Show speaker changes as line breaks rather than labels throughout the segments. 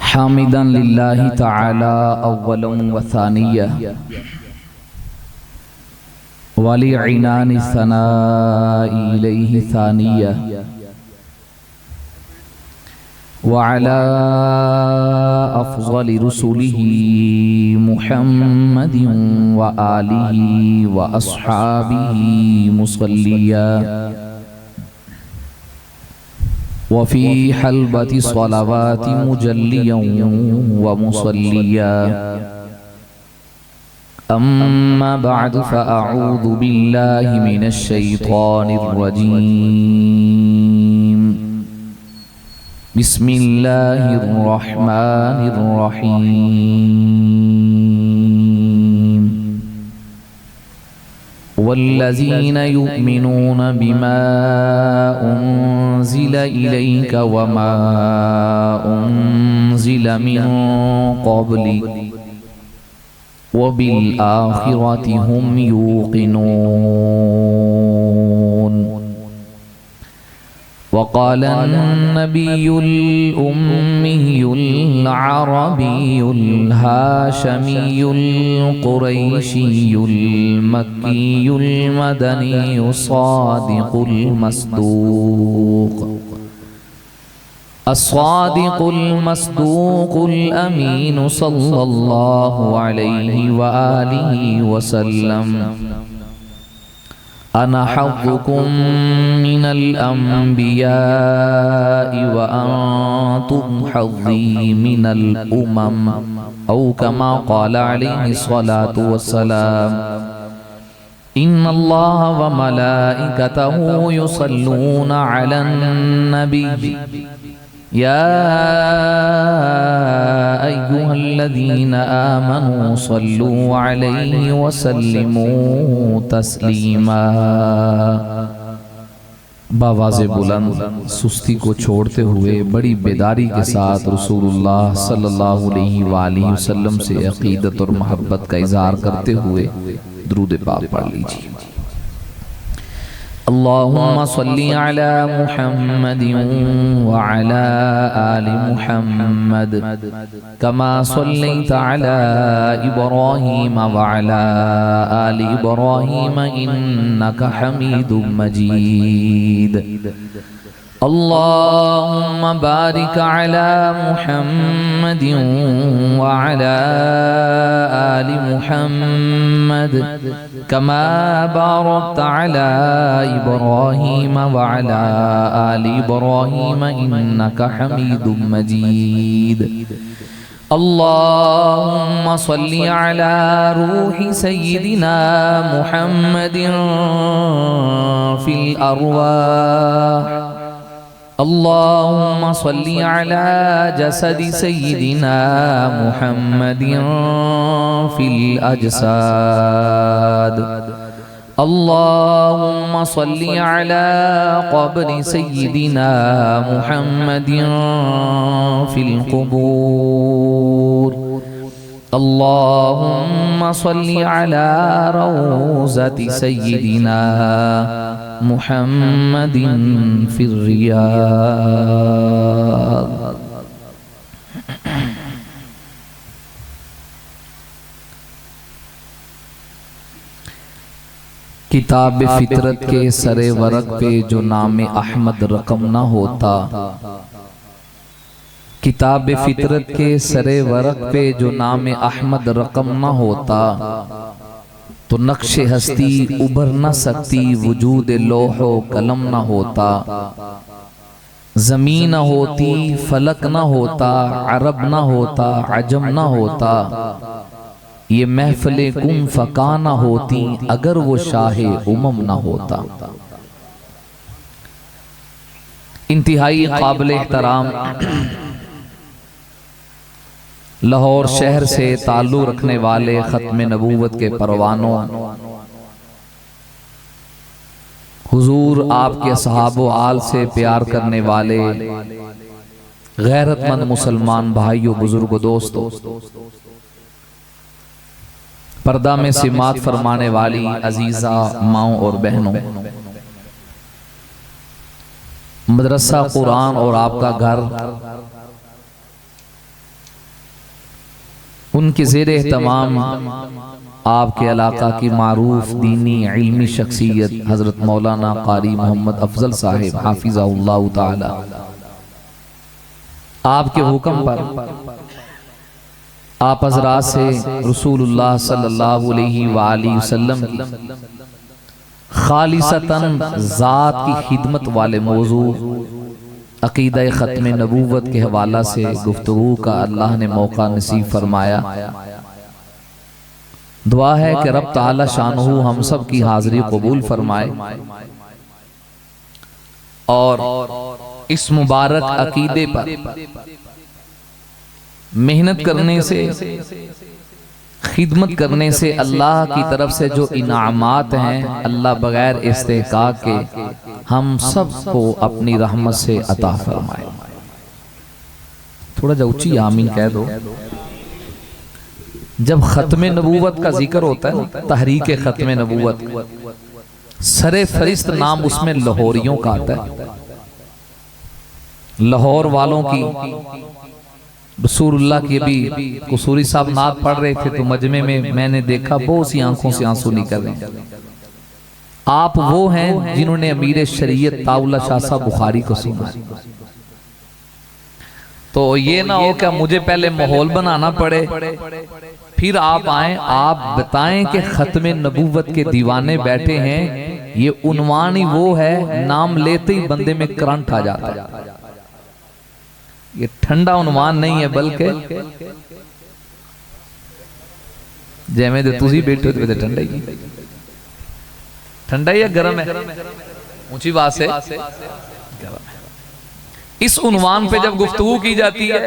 हामिदन लिल्लाहि तआला अव्वलन व सानिया वली इनान सनाई इलैहि सानिया व अला अफ़ज़ल रुसुलिही मुहम्मदिन व आलिही व अस्हाबिही मुसल्लिया वफ़ी हल्बति स्वलावाति मुजल्लियन व मुसल्लिया अम्मा बअद फ़अऊज़ु बिल्लाहि मिनश शैतानिर रजीम बिस्मिल्लाहिर रहमानिर रहीम वल्लज़ीना युमिनून बिमा उन्ज़िल इलैक वमा उन्ज़िल मिन क़ब्लिक वबिल आखिरति हुम यूक़िनून वक़ाल नबियुल उम्मियुल अरबियुल हाशमियुल कुरैशियुल मक्कियुल मदनियुस सादिक़ुल मस्दूक़ अस्सादिक़ुल मस्दूक़ुल अमीन सल्लल्लाहु अलैहि व आलिहि वसल्लम अना हज़्ज़ुकुम मिनल अंबियाइ व अंतुम हज़्ज़ी मिनल उमम औ कमा क़ाल अलैहि स्वलातु वस्सलाम इन्नल्लाह व मलाइकतहु युसल्लूना अलन नबी या अय्युहल्लज़ीना आमनू सल्लू अलैहि वसल्लिमू तस्लीमा। बावाज़े बुलंद सुस्ती को छोड़ते हुए बड़ी बेदारी के साथ रसूलुल्लाह सल्लल्लाहु अलैहि वसल्लम से अक़ीदत और मोहब्बत का इज़हार करते हुए दुरूद पाक पढ़ लीजिए। अल्लाहुम्मा सल्ली अला मुहम्मदिन व अला आलि मुहम्मद कमा सल्लैता अला इब्राहीम व अला आलि इब्राहीम इन्नका हमीदुम मजीद। अल्लाहुम्मा बारिक अला मुहम्मदिन व अला आलि मुहम्मद कमा बारकता अला इब्राहीम व अला आलि इब्राहीम इन्नका हमीदुम मजीद। अल्लाहुम्मा सल्ली अला रूहि सय्यिदिना मुहम्मदिन फिल अरवाह अल्लाहुम्मा सल्ली अला जसदि सय्यिदिना मुहम्मदिन फिल अजसाद अल्लाहुम्मा सल्ली अला क़ब्रि सय्यिदिना मुहम्मदिन फिल क़ुबूर अल्लाहुम्मा सल्ली अला रौज़ति सय्यिदिना मुहम्मदिन फिर रियाद। किताब फितरत के सरे वरक पे जो नाम अहमद रकम ना होता, किताब फितरत के सरे वरक पे जो नाम अहमद रकम ना होता तो नक्शे हस्ती उभर न सकती, वजूद लोहो कलम न होता, ज़मीन न होती, फलक न होता, अरब न होता, अजम न होता, ये महफिले कुम फका न होती अगर वो शाहे उमम न होता। इंतहाई काबिल एहतराम लाहौर शहर से ताल्लुक़ रखने वाले ख़त्म नबूवत के परवानों, हुजूर आपके सहाबो आल से प्यार करने वाले गैरतमंद मुसलमान भाइयों, बुजुर्गों, दोस्तों, पर्दा में सिमात फरमाने वाली अजीजा माओ और बहनों, मदरसा कुरान और आपका घर उनके ज़ेर एहतमाम आपके इलाका की मारूफ दीनी इल्मी शख्सियत हज़रत मौलाना कारी मोहम्मद अफजल साहिब हाफिज़हुल्लाह ताला, आपके हुक्म पर आप हज़रात से रसूलुल्लाह सल्लल्लाहु अलैहि वसल्लम की खालिसतन ज़ात की खिदमत वाले मौजू अक़ीदा ख़त्म नबूवत के हवाला से गुफ्तगू का अल्लाह ने मौका नसीब फरमाया। दुआ है कि रब ताला शानहू हम सब की हाज़िरी कबूल फरमाए और इस मुबारक अक़ीदे पर मेहनत करने से, खिदमत करने से अल्लाह की तरफ से जो इनामात हैं अल्लाह बगैर इस्तेहकाक के हम सब को अपनी रहमत से अता फरमाए। थोड़ा ऊंची आमीन कह दो। जब खत्म नबूवत का जिक्र होता है, तहरीक खत्म नबूवत, सरे फरिश्त नाम उसमें लाहौरियों का आता है। लाहौर वालों की रसूलुल्लाह की अभी कसूरी साहब नात पढ़ रहे थे तो मजमे में मैंने देखा बहुत सी आंखों से आंसू निकल रहे। आप वो हैं जिन्होंने अमीर शरीयत ताउला शाह साहब बुखारी को सुना। तो ये ना हो क्या मुझे पहले माहौल बनाना पड़े फिर आप आए, आप बताएं कि खत्म नबूवत के दीवाने बैठे हैं। ये उन्वान ही वो है, नाम लेते ही बंदे में करंट आ जाता है। ये ठंडा उन्वान नहीं है बल्कि जैमे दे तुसी बैठे हो तो ठंडा ही, ठंडा ही है गरम है, ऊंची बात से गरम है। इस उन्वान पे जब गुफ्तगू की जाती है,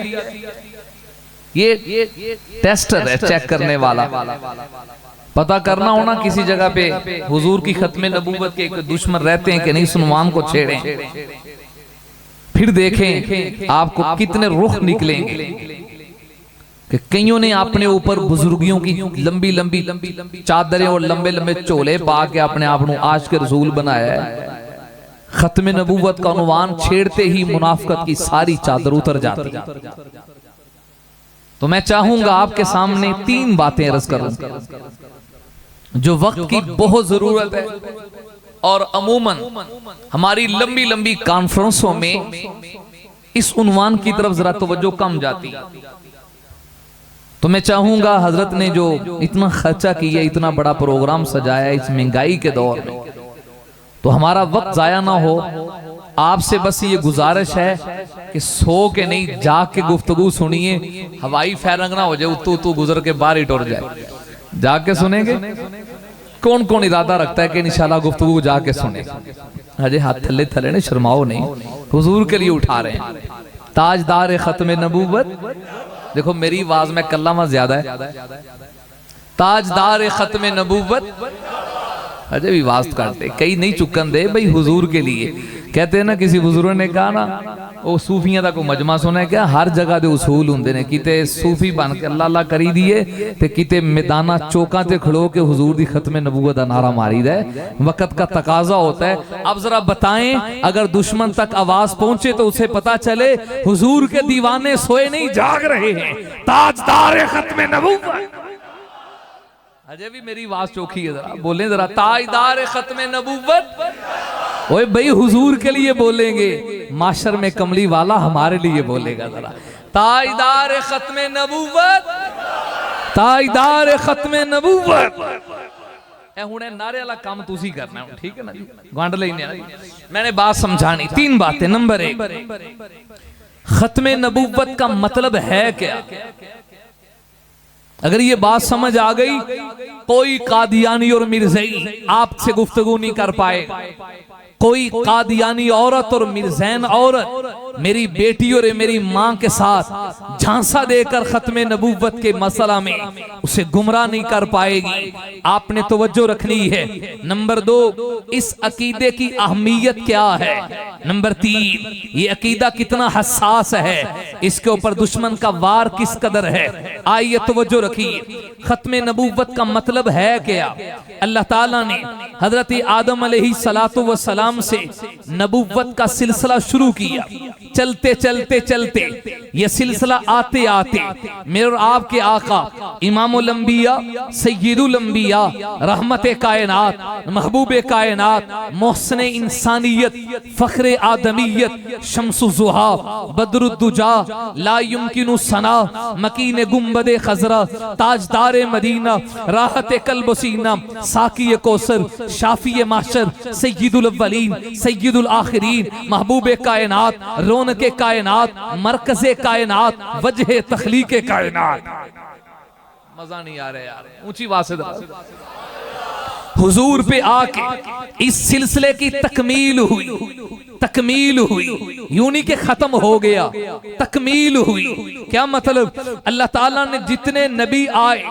ये टेस्टर है, चेक करने वाला, पता करना होना किसी जगह पे हुजूर की खत्म नबूवत के एक दुश्मन रहते हैं कि नहीं, इस उन्वान को छेड़ें। फिर देखें आपको कितने रुख निकलेंगे कि कईयों ने अपने ऊपर बुजुर्गियों की लंबी लंबी चादरें और लंबे लंबे चोले पा के अपने आप को आशिक रसूल बनाया है। खत्म नबूवत का उन्वान छेड़ते ही मुनाफिकत की सारी चादर उतर जाती है। तो मैं चाहूंगा आपके सामने तीन बातें अर्ज करूं जो वक्त की बहुत जरूरत है और अमूमन हमारी लंबी लंबी कॉन्फ्रेंसों में इस उन्वान की तरफ जरा तवज्जो कम जाती। तो मैं चाहूंगा हजरत ने जो इतना खर्चा किया, इतना बड़ा प्रोग्राम सजाया इस महंगाई के दौर में, तो हमारा वक्त जाया ना हो। आपसे बस ये गुजारिश है कि सो के नहीं जाग के गुफ्तगू सुनिए, हवाई फैरंग ना हो जाए, उतू उतू गुजर के बाहर ही टुर जाए। जाके सुनेंगे? कौन कौन इरादा रखता है कि इंशाल्लाह गुफ्तगू जाके सुने? अजय हाथ थले थले ने, शर्माओ नहीं, हुजूर के लिए उठा रहे हैं। ताजदार खत्म नबूवत, देखो मेरी आवाज में कल्लामा ज्यादा है। ताजदार खत्म नबूवत, अजय भी आवाज काटते, कई नहीं चुकन दे भाई हुजूर के लिए। कहते हैं ना, किसी बुजुर्ग ने कहा ना, वो सूफियां का कोई मजमा सुना है क्या, हर जगह दे उसूल होंदे ने। किते सूफी बन के अल्लाह अल्लाह करी दिए ते किते मैदाना चौका ते खड़ो के हुजूर दी खत्म नबूवत का नारा मारी दे। वक्त का तकाजा होता है। अब जरा बताएं, अगर दुश्मन तक आवाज पहुंचे तो उसे पता चले हुजूर के दीवाने सोए नहीं जाग रहे हैं। ताजदार खत्म नबूवत, अजय भी मेरी आवाज चौखी है, जरा बोलें जरा, ताजदार खत्म नबूवत। ओए भाई हुजूर के लिए बोलेंगे, माशर में कमली वाला हमारे लिए बोलेगा। जरा ताजदार खत्म नबूवत, ताजदार खत्म नबूवत। हुणे नारे वाला काम तुसी करना है, ठीक है ना जी, गंढ लेने। मैंने बात समझानी, तीन बातें। नंबर एक, खत्म नबूवत का मतलब है क्या? अगर ये बात समझ आ गई, कोई कादियानी और मिर्ज़ई आपसे गुफ्तगू नहीं कर पाएगा। कोई कादियानी औरत और मिर्ज़ैन औरत मेरी बेटी और मेरी मां के साथ झांसा देकर खत्म नबूवत के मसला में उसे गुमराह नहीं कर पाएगी। आपने तवज्जो रखनी है। नंबर दो, इस अकीदे की अहमियत क्या है? नंबर तीन, ये अकीदा कितना हसास है, इसके ऊपर दुश्मन का वार किस कदर है। आइए तवज्जो रखिए। खत्म नबूवत का मतलब है क्या? अल्लाह ताला ने हजरत आदम अलैहिस्सलातु वस्सलाम से नबूवत का सिलसिला शुरू किया। चलते चलते चलते ये सिलसिला आते आते मेरे और आपके आका इमामुल अंबिया सय्यदुल अंबिया रहमते कायनात महबूबे कायनात मोहसिने इंसानियत फख्रे आदमियत शम्सुज़ुहा बदरुद्दुजा ला युमकिनु सना मकीन गुंबदे खजरा ताजदारे मदीना राहत कल्ब सीना साकी कौसर शाफी माशर सय्यदुल अव्वलीन सय्यदुल आखिरीन महबूबे कायनात रौनके कायनात मरकज़े कायनात वजह तख्लीक़े कायनात। मजा नहीं आ रहा यार, ऊंची आवाज़ से हुजूर पे आके इस सिलसिले की तकमील हुई, यूं नहीं कि खत्म हो गया, तकमील हुई। क्या मतलब? अल्लाह ताला ने जितने नबी आए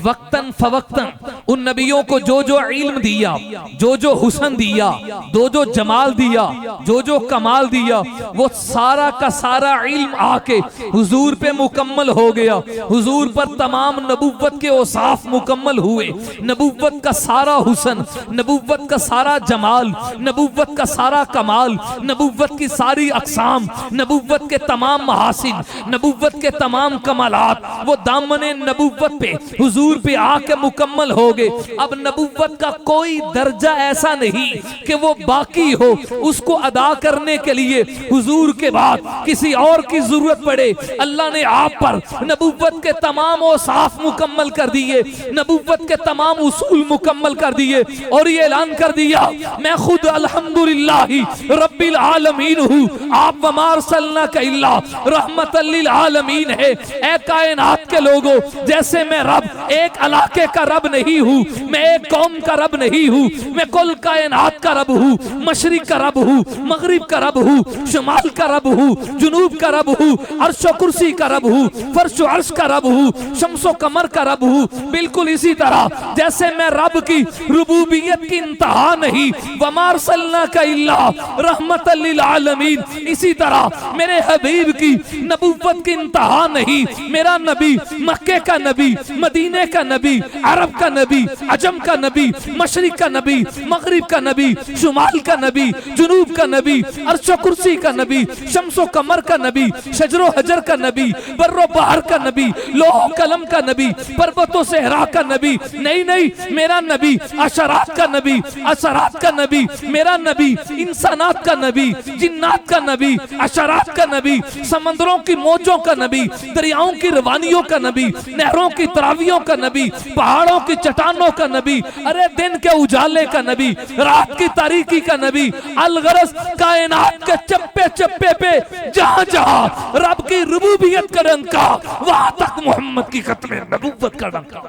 वक्तन फवक्तन उन नबियों को जो जो इल्म दिया, जो जो हुस्न दिया, जो जो जमाल दिया, जो जो कमाल दिया, वो सारा का सारा इल्म आके हुजूर पे मुकम्मल हो गया। हुजूर पर तमाम नबुव्वत के औसाफ मुकम्मल हुए, नबुव्वत का सारा हुस्न, नबुव्वत का सारा जमाल, नबुव्वत का सारा कमाल, नबुव्वत की सारी अक़साम, नबुव्वत के तमाम महासिन, नबुव्वत के तमाम कमालात वो दामने नबुव्वत पे हुजूर पे आके मुकम्मल हो गए। अब नबुव्वत का कोई दर्जा ऐसा नहीं कि वो बाकी हो, उसको अदा करने के लिए हुजूर के बाद किसी और की जरूरत पड़े। अल्लाह ने आप पर नबुव्वत के तमाम औसाफ मुकम्मल कर दिए, नबुव्वत के तमाम उसूल मुकम्मल कर दिए और ये ऐलान कर दिया मैं खुद अल्हम्दुलिल्लाहि रब्बिल आलमीन हूँ, आप वमा अरसलनाका इल्ला रहमतल लिल आलमीन है। ए कायनात के लोगों, जैसे मैं रब एक इलाके का रब नहीं हूँ, मैं एक कौम का रब नहीं हूँ, मैं कुल कायनात का रब हूँ, मशरिक का रब हूँ, मगरिब का रब हूँ, शुमाल का रब हूँ, जुनूब का रब हूँ, अर्श और कुर्सी का रब हूँ, फर्श और अर्श का रब हूँ, शम्सो कमर का रब हूँ। बिल्कुल इसी तरह जैसे मैं रब की रुबूबियत की इंतहा नहीं, वमा अरसलनाका इल्ला रहमतल लिल आलमीन, इसी तरह मेरे हबीब की नबुव्वत की इंतहा नहीं। मेरा नबी मक्के का नबी, मदीने का नबी, अरब का नबी, अजम का नबी, मशरिक का नबी, मगरिब का नबी, शुमाल का नबी, जुनूब का नबी, अर्श कुर्सी का नबी, शम्सो कमर का नबी, शजरो हजर का नबी, बर्रो बहर का नबी, लोह कलम का नबी, पर्वतों सहरा का नबी। नहीं नहीं, मेरा नबी अशरात का नबी, असरात का नबी, मेरा नबी इंसानात का नबी, जिन्नात का नबी, अशरात का नबी, समंदरों की मौजों का नबी, दरियाओं की रवानियों का नबी, नहरों की तरावियों का नबी, पहाड़ों की चट्टानों का नबी, अरे दिन के उजाले का नबी, रात की तारीकी का नबी, अलगरस कायनात के चप्पे चप्पे पे जहां जहां रब की रुबूबियत का डंका, वहां तक मोहम्मद की खत्म नबुव्वत का डंका।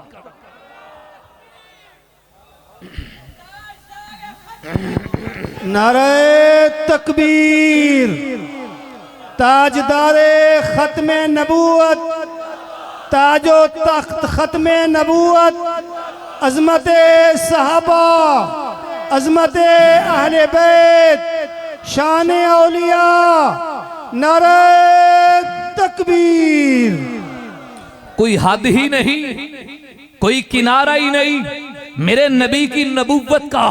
नारे तकबीर, ताजदारे खत्मे नबूवत, ताजो तख्त खत्मे नबूवत, अजमते सहाबा, अजमते अहले बैत, शान औलिया, नारे तकबीर।
कोई हद ही नहीं, कोई किनारा ही नहीं। मेरे नबी की नबुव्वत का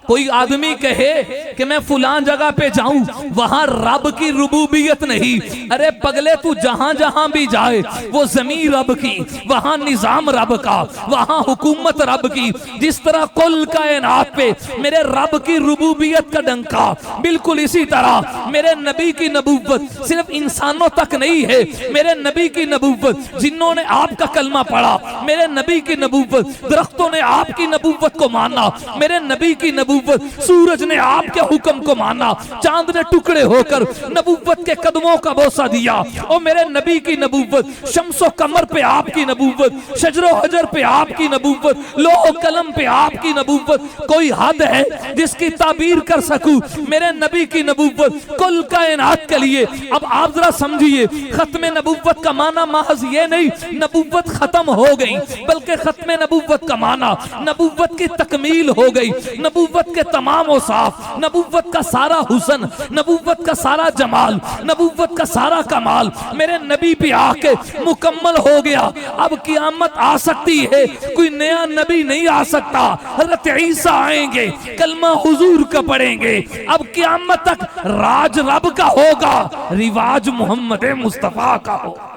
कोई आदमी कहे कि मैं फुलां जगह पे जाऊं, वहां रब की रुबूबियत नहीं। अरे पगले, तू जहां जहां भी जाए वो जमीन रब की, वहां निजाम रब का, वहां हुकूमत रब की। जिस तरह कुल कायनात पे मेरे रब की रुबूबियत का डंका, बिल्कुल इसी तरह मेरे नबी की नबुव्वत सिर्फ इंसानों तक नहीं है। मेरे नबी की नबुव्वत जिन्होंने आपका कलमा पढ़ा, मेरे नबी की नबुव्वत दरख्तों ने आपकी नबुव्वत को माना, मेरे नबी की नबुव्वत सूरज ने आपके हुक्म को माना, चांद ने टुकड़े होकर नबुव्वत के कदमों का बोसा दिया। और मेरे नबी की नबुव्वत शम्सो कमर पे आपकी नबुव्वत, शजरो हजर पे आपकी नबुव्वत, लोह कलम पे आपकी नबुव्वत। कोई हद है जिसकी ताबीर कर सकूं? मेरे नबी की नबुव्वत कुल कायनात के लिए। अब आप जरा समझिए, खत्मे नबुव्वत का माना महज ये नहीं नबुव्वत खत्म हो गई, बल्कि खत्मे नबुव्वत का माना नबुव्वत की तकमील हो गई, नबुव्वत के तमाम औसाफ, नबुव्वत नबूवत का सारा हुस्न, नबूवत का सारा जमाल, नबूवत का सारा कमाल मेरे नबी पे आके मुकम्मल हो गया। अब क़यामत आ सकती है, कोई नया नबी नहीं आ सकता। हज़रत ईसा आएंगे, कलमा हुजूर का पढ़ेंगे। अब क़यामत तक राज रब का होगा, रिवाज मोहम्मद मुस्तफ़ा का होगा।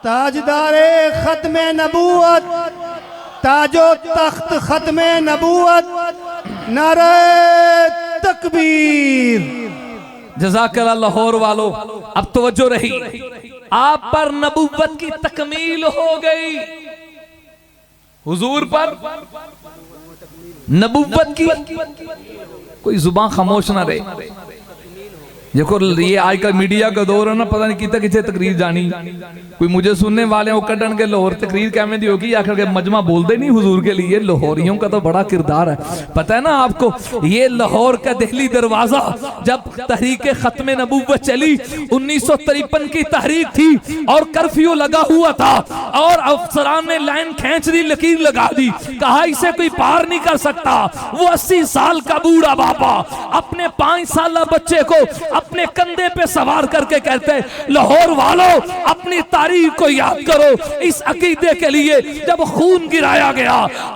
ताजदारे खत्मे नबूवत, ताजो तख्त खत्मे नबूवत, नारे तकबीर।
जज़ाकल्लाह लाहौर वालों, अब तवज्जो रही, आप पर नबूवत की तकमील हो गई, हुजूर पर नबूवत की कोई जुबान खामोश ना रहे। देखो ये आज का मीडिया का दौर है ना, पता नहीं कितना किसे तकरीर जानी, कोई मुझे सुनने वाले वो कटन के लाहौर तकरीर कैमें दी होगी, आखिर के मजमा बोलते नहीं हुजूर के लिए। लाहौरियों का तो बड़ा किरदार है, पता है ना आपको। ये लाहौर का दिल्ली दरवाजा, जब तहरीक खत्म नबूवत चली, 1953 की तहरीक थी और कर्फ्यू लगा हुआ था और अफसरान ने लाइन खींच दी, लकीर लगा दी, कहा इसे कोई पार नहीं कर सकता। वो 80 साल का बूढ़ा बाबा अपने 5 साल बच्चे को अपने कंधे पे सवार करके कहते हैं, लाहौर वालों अपनी तारीख को याद करो, इस अकीदे के लिए जब खून गिराया गया,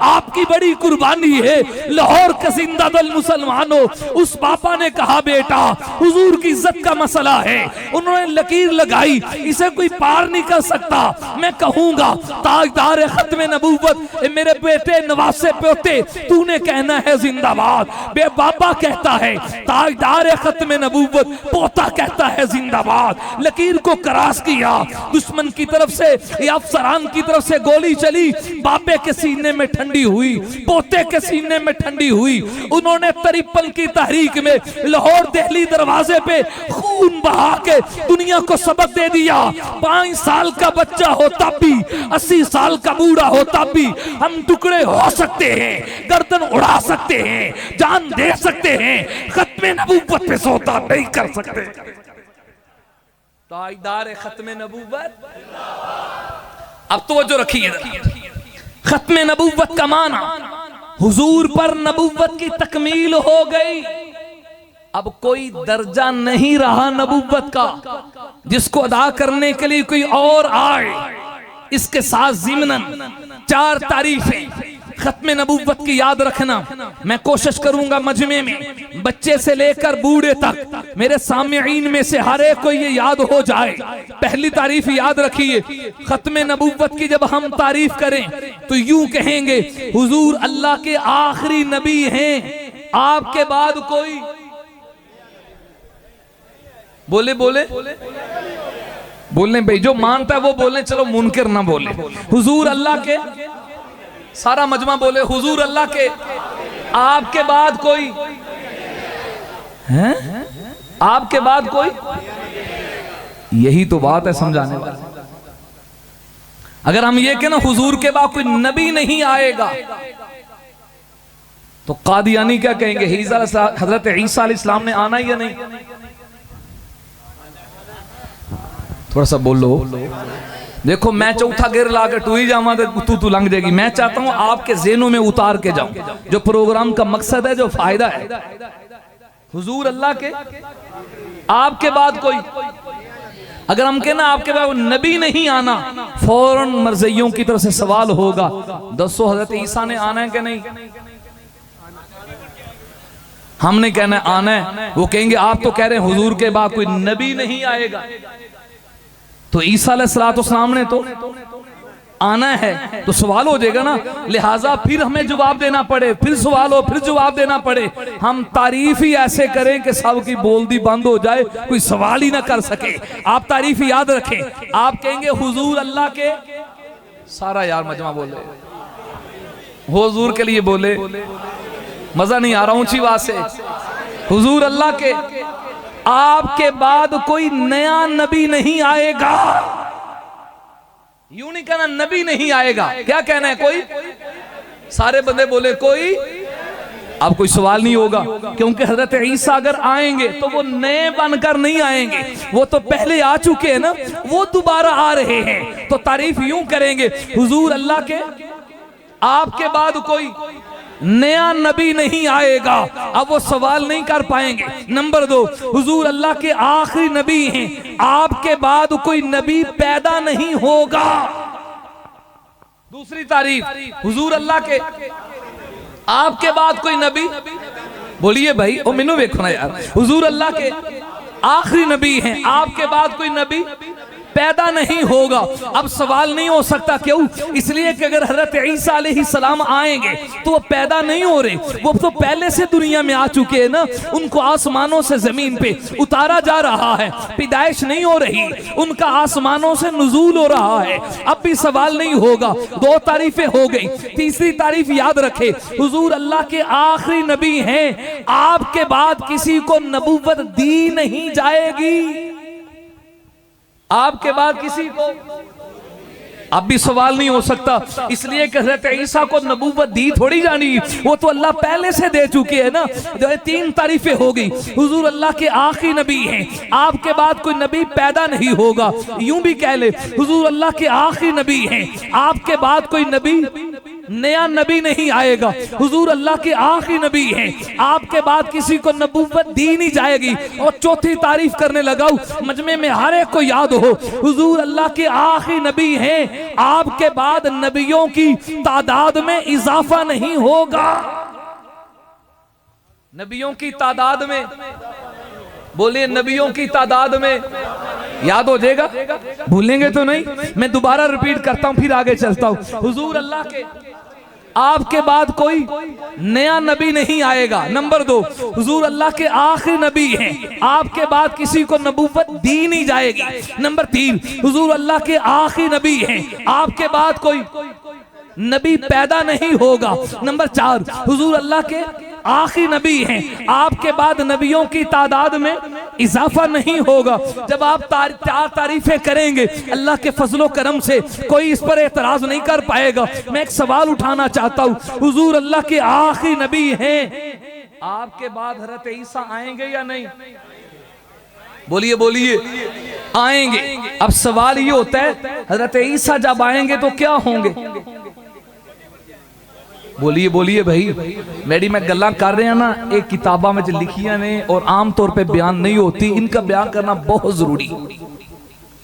आपकी बड़ी कुर्बानी है, लाहौर का जिंदा दल मुसलमानों। उस पापा ने कहा, बेटा हुजूर की इज्जत का मसला है, उन्होंने लकीर लगाई, इसे कोई पार नहीं कर सकता। मैं कहूंगा ताजदार खत्म नबूवत, मेरे बेटे नवासे पोते, तूने कहना है जिंदाबाद। बे बाबा कहता है ताजदार खत्म नबूवत, पोता कहता है जिंदाबाद। लकीर को क्रॉस किया, दुश्मन की तरफ से या अफसरान की तरफ से गोली चली, बापे के सीने में ठंडी हुई, पोते के सीने में ठंडी हुई। उन्होंने 53 की तहरीक में लाहौर दिल्ली दरवाजे पे खून बहा के दुनिया को सबक दे दिया। 5 साल का बच्चा होता भी, 80 साल का बूढ़ा होता भी, हम टुकड़े हो सकते हैं, गर्दन उड़ा सकते हैं, जान दे सकते हैं, खत्मे नबूवत पे सौदा नहीं कर सकते। ताजदार खत्मे नबूवत, अब तवज्जो रखिए, खत्मे नबूवत का माना हुजूर पर नबूवत की तकमील हो गई। अब कोई दर्जा नहीं रहा नबूवत का जिसको अदा करने के लिए कोई और आए। इसके साथ ज़िम्नन 4 तारीफें खत्म नबूवत की याद रखना। मैं कोशिश करूंगा मजमे में बच्चे से लेकर बूढ़े तक, मेरे सामईन में से हर एक को ये याद हो जाए। पहली तारीफ याद रखिए, खत्म नबूवत की जब हम तारीफ करें तो यूं कहेंगे, हुजूर अल्लाह के आखिरी नबी हैं, आपके बाद कोई बोले बोले बोलने भाई, जो मानता है वो बोलने, चलो मुनकर ना बोले। हुजूर अल्लाह के, सारा मजमा बोले हुजूर अल्लाह के, आपके बाद कोई है, आपके बाद कोई, यही तो बात है समझाने वाली। अगर हम ये कहना हुजूर के बाद कोई नबी नहीं आएगा तो कादियानी क्या कहेंगे, हजरत ईसा अलैहिस्सलाम ने आना या नहीं? थोड़ा सा बोलो। देखो मैं चौथा गिर ला के टू ही जावा तो तू लंघ जाएगी। मैं चाहता हूं आपके ज़हनों में उतार के जाऊं जो प्रोग्राम का मकसद है, जो फायदा है। हुजूर अल्लाह के, आपके बाद कोई, अगर हम कहना आपके बाद नबी नहीं आना, फौरन मरज़इयों की तरफ से सवाल होगा, दसो हजरत ईसा ने आना है कि नहीं? हमने कहना आना है, वो कहेंगे आप तो कह रहे हैं हुजूर के बाद कोई नबी नहीं आएगा, तो ईसा अलैहिस्सलाम ने तो आना है, तो सवाल हो जाएगा ना। लिहाजा फिर हमें जवाब देना पड़े, फिर सवाल हो, फिर जवाब देना पड़े। हम तारीफ ही ऐसे करें कि सब की बोलती बंद हो जाए, कोई सवाल ही ना कर सके। आप तारीफ याद रखें, आप कहेंगे हुजूर अल्लाह के, सारा यार मजमा बोले हुजूर के लिए बोले, मजा नहीं आ रहा ऊंची आवाज से, हुजूर अल्लाह के, आपके बाद कोई नया नबी नहीं आएगा। यूं नहीं कहना नबी नहीं आएगा, क्या कहना है? कोई, सारे बंदे बोले कोई, अब कोई सवाल नहीं होगा, क्योंकि हजरत ईसा अगर आएंगे तो वो नए बनकर नहीं आएंगे, वो तो पहले आ चुके हैं ना, वो दोबारा आ रहे हैं। तो तारीफ यूं करेंगे हुजूर अल्लाह के, आपके बाद कोई, नया नबी नहीं आएगा। अब वो सवाल नहीं कर पाएंगे। नंबर 2, हुजूर अल्लाह के आखिरी नबी हैं, आपके बाद कोई नबी पैदा नहीं होगा। दूसरी तारीफ, हुजूर अल्लाह के आपके बाद कोई नबी, बोलिए भाई ओ मैनू देखो ना यार, हुजूर अल्लाह के आखिरी नबी हैं, आपके बाद कोई नबी पैदा नहीं होगा। अब सवाल नहीं हो सकता, क्यों? इसलिए कि अगर हजरत ईसा अलैहिस्सलाम आएंगे तो वो पैदा नहीं हो रहे, वो तो पहले से दुनिया में आ चुके हैं ना। उनको आसमानों से जमीन पे उतारा जा रहा है, पैदाइश नहीं हो रही, उनका आसमानों से नुज़ूल हो रहा है। अब भी सवाल नहीं होगा। 2 तारीफें हो गई। तीसरी तारीफ याद रखे, हुजूर अल्लाह के आखिरी नबी हैं, आपके बाद किसी को नबूवत दी नहीं जाएगी। आपके बाद किसी को अब भी सवाल नहीं हो सकता, इसलिए कि हज़रत ईसा को नबूवत दी थोड़ी जानी, वो तो अल्लाह पहले से दे चुके हैं ना। 3 तारीफें हो गई, हुजूर अल्लाह के आखिरी नबी हैं, आपके बाद कोई नबी पैदा नहीं होगा। यूं भी कह ले, हुजूर अल्लाह के आखिरी नबी हैं, आपके बाद कोई नबी नया नबी नहीं आएगा। हुजूर अल्लाह के आखिरी नबी हैं, आपके बाद किसी को नबूवत दी नहीं जाएगी। और चौथी तारीफ करने लगाऊं, मजमे में हर एक को याद हो, हुजूर अल्लाह के आखिरी नबी हैं, आपके बाद नबियों की तादाद में इजाफा नहीं होगा। नबियों की तादाद में, बोलिए नबियों की तादाद में, याद हो जाएगा, भूलेंगे तो नहीं। मैं दोबारा रिपीट करता हूं, फिर आगे चलता हूं। हुजूर अल्लाह के आपके बाद कोई नया नबी नहीं आएगा। नंबर 2, हुजूर अल्लाह के आखिरी नबी हैं, आपके बाद किसी को नबूवत दी नहीं जाएगी। नंबर 3, हुजूर अल्लाह के आखिरी नबी हैं, आपके बाद कोई नबी पैदा नहीं होगा। नंबर 4, हुजूर अल्लाह के आखिरी नबी हैं, आपके बाद नबियों की तादाद में इजाफा नहीं होगा। जब आप 4 तारीफें करेंगे अल्लाह के फजलो करम से, कोई इस पर एतराज नहीं कर पाएगा। मैं एक सवाल उठाना चाहता हूं, हुजूर अल्लाह के आखिरी नबी हैं, आपके बाद हजरत ईसा आएंगे या नहीं? बोलिए बोलिए, आएंगे। अब सवाल ये होता है, हजरत ईसा जब आएंगे तो क्या होंगे? बोलिए बोलिए भाई, मेरी मैं गल्लां कर रहे हैं ना, एक किताबा में लिखिया ने और आम तौर पे बयान नहीं होती, इनका बयान करना बहुत जरूरी,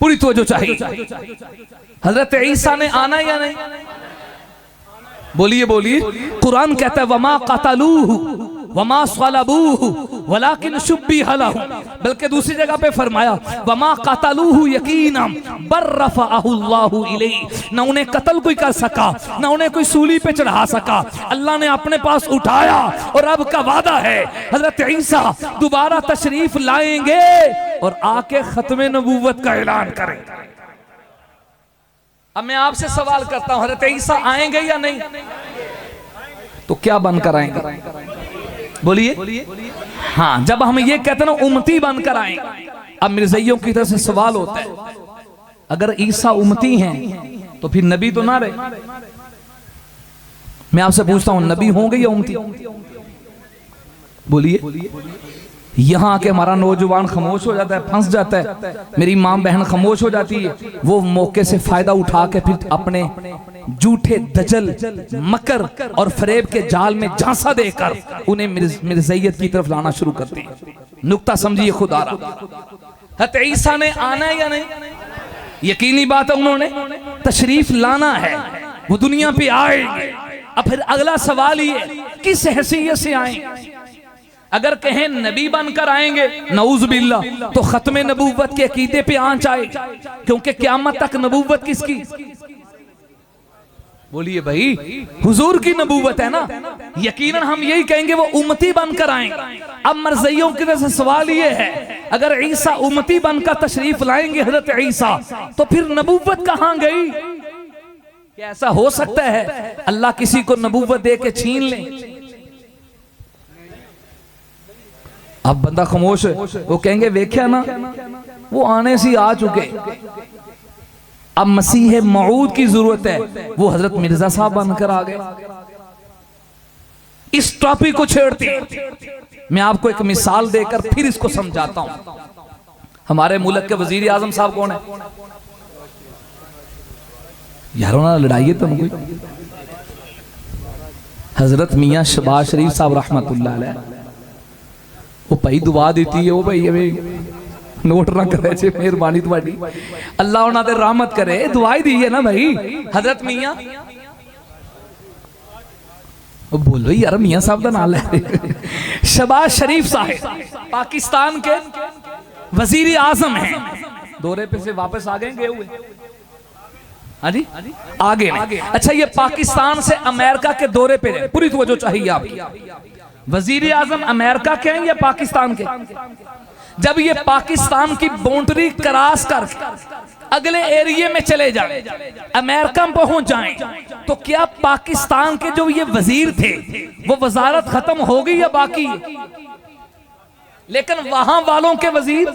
पूरी तवज्जो चाहिए। हजरत ईसा ने आना या नहीं? बोलिए बोलिए, कुरान कहता है वमा क़तलूहु वमा सलबूहु वलाकिन शुब्बिह लहु, बल्कि दूसरी जगह पे फरमाया वमा क़तलूहु यकीनन बल रफ़अहु अल्लाहु इलैहि, ना उन्हें कत्ल कोई कर सका, ना उन्हें कोई सूली पे चढ़ा सका, अल्लाह ने अपने पास उठाया। और अब का वादा है हजरत ईसा दोबारा तशरीफ लाएंगे और आके खत्म नबूवत का ऐलान करेंगे। अब मैं आपसे सवाल करता हूं, हजरत ईसा आएंगे या नहीं? तो क्या बनकर आएंगे? बोलिए। हाँ, जब हम ये कहते हैं ना उम्मती बनकर आएंगे। अब मिर्ज़ाइयों की तरफ से सवाल होता है, अगर ईसा उम्मती हैं तो फिर नबी तो ना रहे। मैं आपसे पूछता हूं, नबी होंगे या उम्मती? बोलिए। यहां आके हमारा नौजवान खामोश हो जाता है, फंस जाता है, मेरी मां बहन खामोश हो जाती है, वो मौके से फायदा उठा के फिर अपने झूठे दजल मकर और फरेब के जाल में झांसा देकर उन्हें मिर्ज़ाइयत की तरफ लाना शुरू करते हैं। नुक्ता समझिए खुदा रहा, हज़रत ईसा ने आना है या नहीं? यकीनी बात है, उन्होंने तशरीफ लाना है, वो दुनिया पे आएंगे। अब फिर अगला सवाल ये, किस हैसियत से आएंगे? अगर कहें नबी बनकर आएंगे, नऊज़ बिल्लाह, तो खत्म नबूवत के अकीदे पे आंच आए, क्योंकि क़यामत तक नबूवत किसकी? बोलिए भाई, हुजूर की नबूवत है ना। यकीनन हम यही कहेंगे वो उम्मती बनकर आएंगे। अब मर्ज़ियों की तरफ से सवाल ये है, अगर ईसा उम्मती बनकर तशरीफ लाएंगे हजरत ईसा, तो फिर नबूवत कहां गई? क्या ऐसा हो सकता है अल्लाह किसी को नबूवत दे के छीन ले? अब बंदा खामोश है, वो कहेंगे वेख्या ना, वो आने से आ चुके, अब मसीह मऊद की जरूरत है, वो हजरत मिर्जा साहब बनकर आ गए। इस टॉपिक को छेड़ते मैं आपको एक मिसाल देकर फिर इसको समझाता हूं। हमारे मुल्क के वजीर आजम साहब कौन है? यारों ना लड़ाइए तुम कोई। हजरत मियाँ शबाज शरीफ साहब रहमतुल्लाह अलैह वो भाई दुआ देती है, वो भाई हमें नोट ना करे जे मेहरबानी तुम्हारी, अल्लाह उन्हां ते रहमत करे, दुआई दी है ना भाई हजरत मियाँ। बोलो यार मियाँ साहब का नाम है शबाज शरीफ साहब पाकिस्तान के वजीर आजम हैं, दौरे पे से वापस आ गए हुए। हाँ जी आगे नहीं। अच्छा ये पाकिस्तान से अमेरिका के दौरे पे रहे, पूरी तवज्जो चाहिए आपकी। वजीर आजम अमेरिका के हैं या पाकिस्तान के? जब ये पाकिस्तान की बाउंड्री क्रॉस कर अगले एरिया में चले जाएं, अमेरिका में पहुंच जाएं, तो क्या पाकिस्तान के जो ये वजीर थे वो वजारत खत्म हो गई या बाकी है? लेकिन वहां वालों के वजीर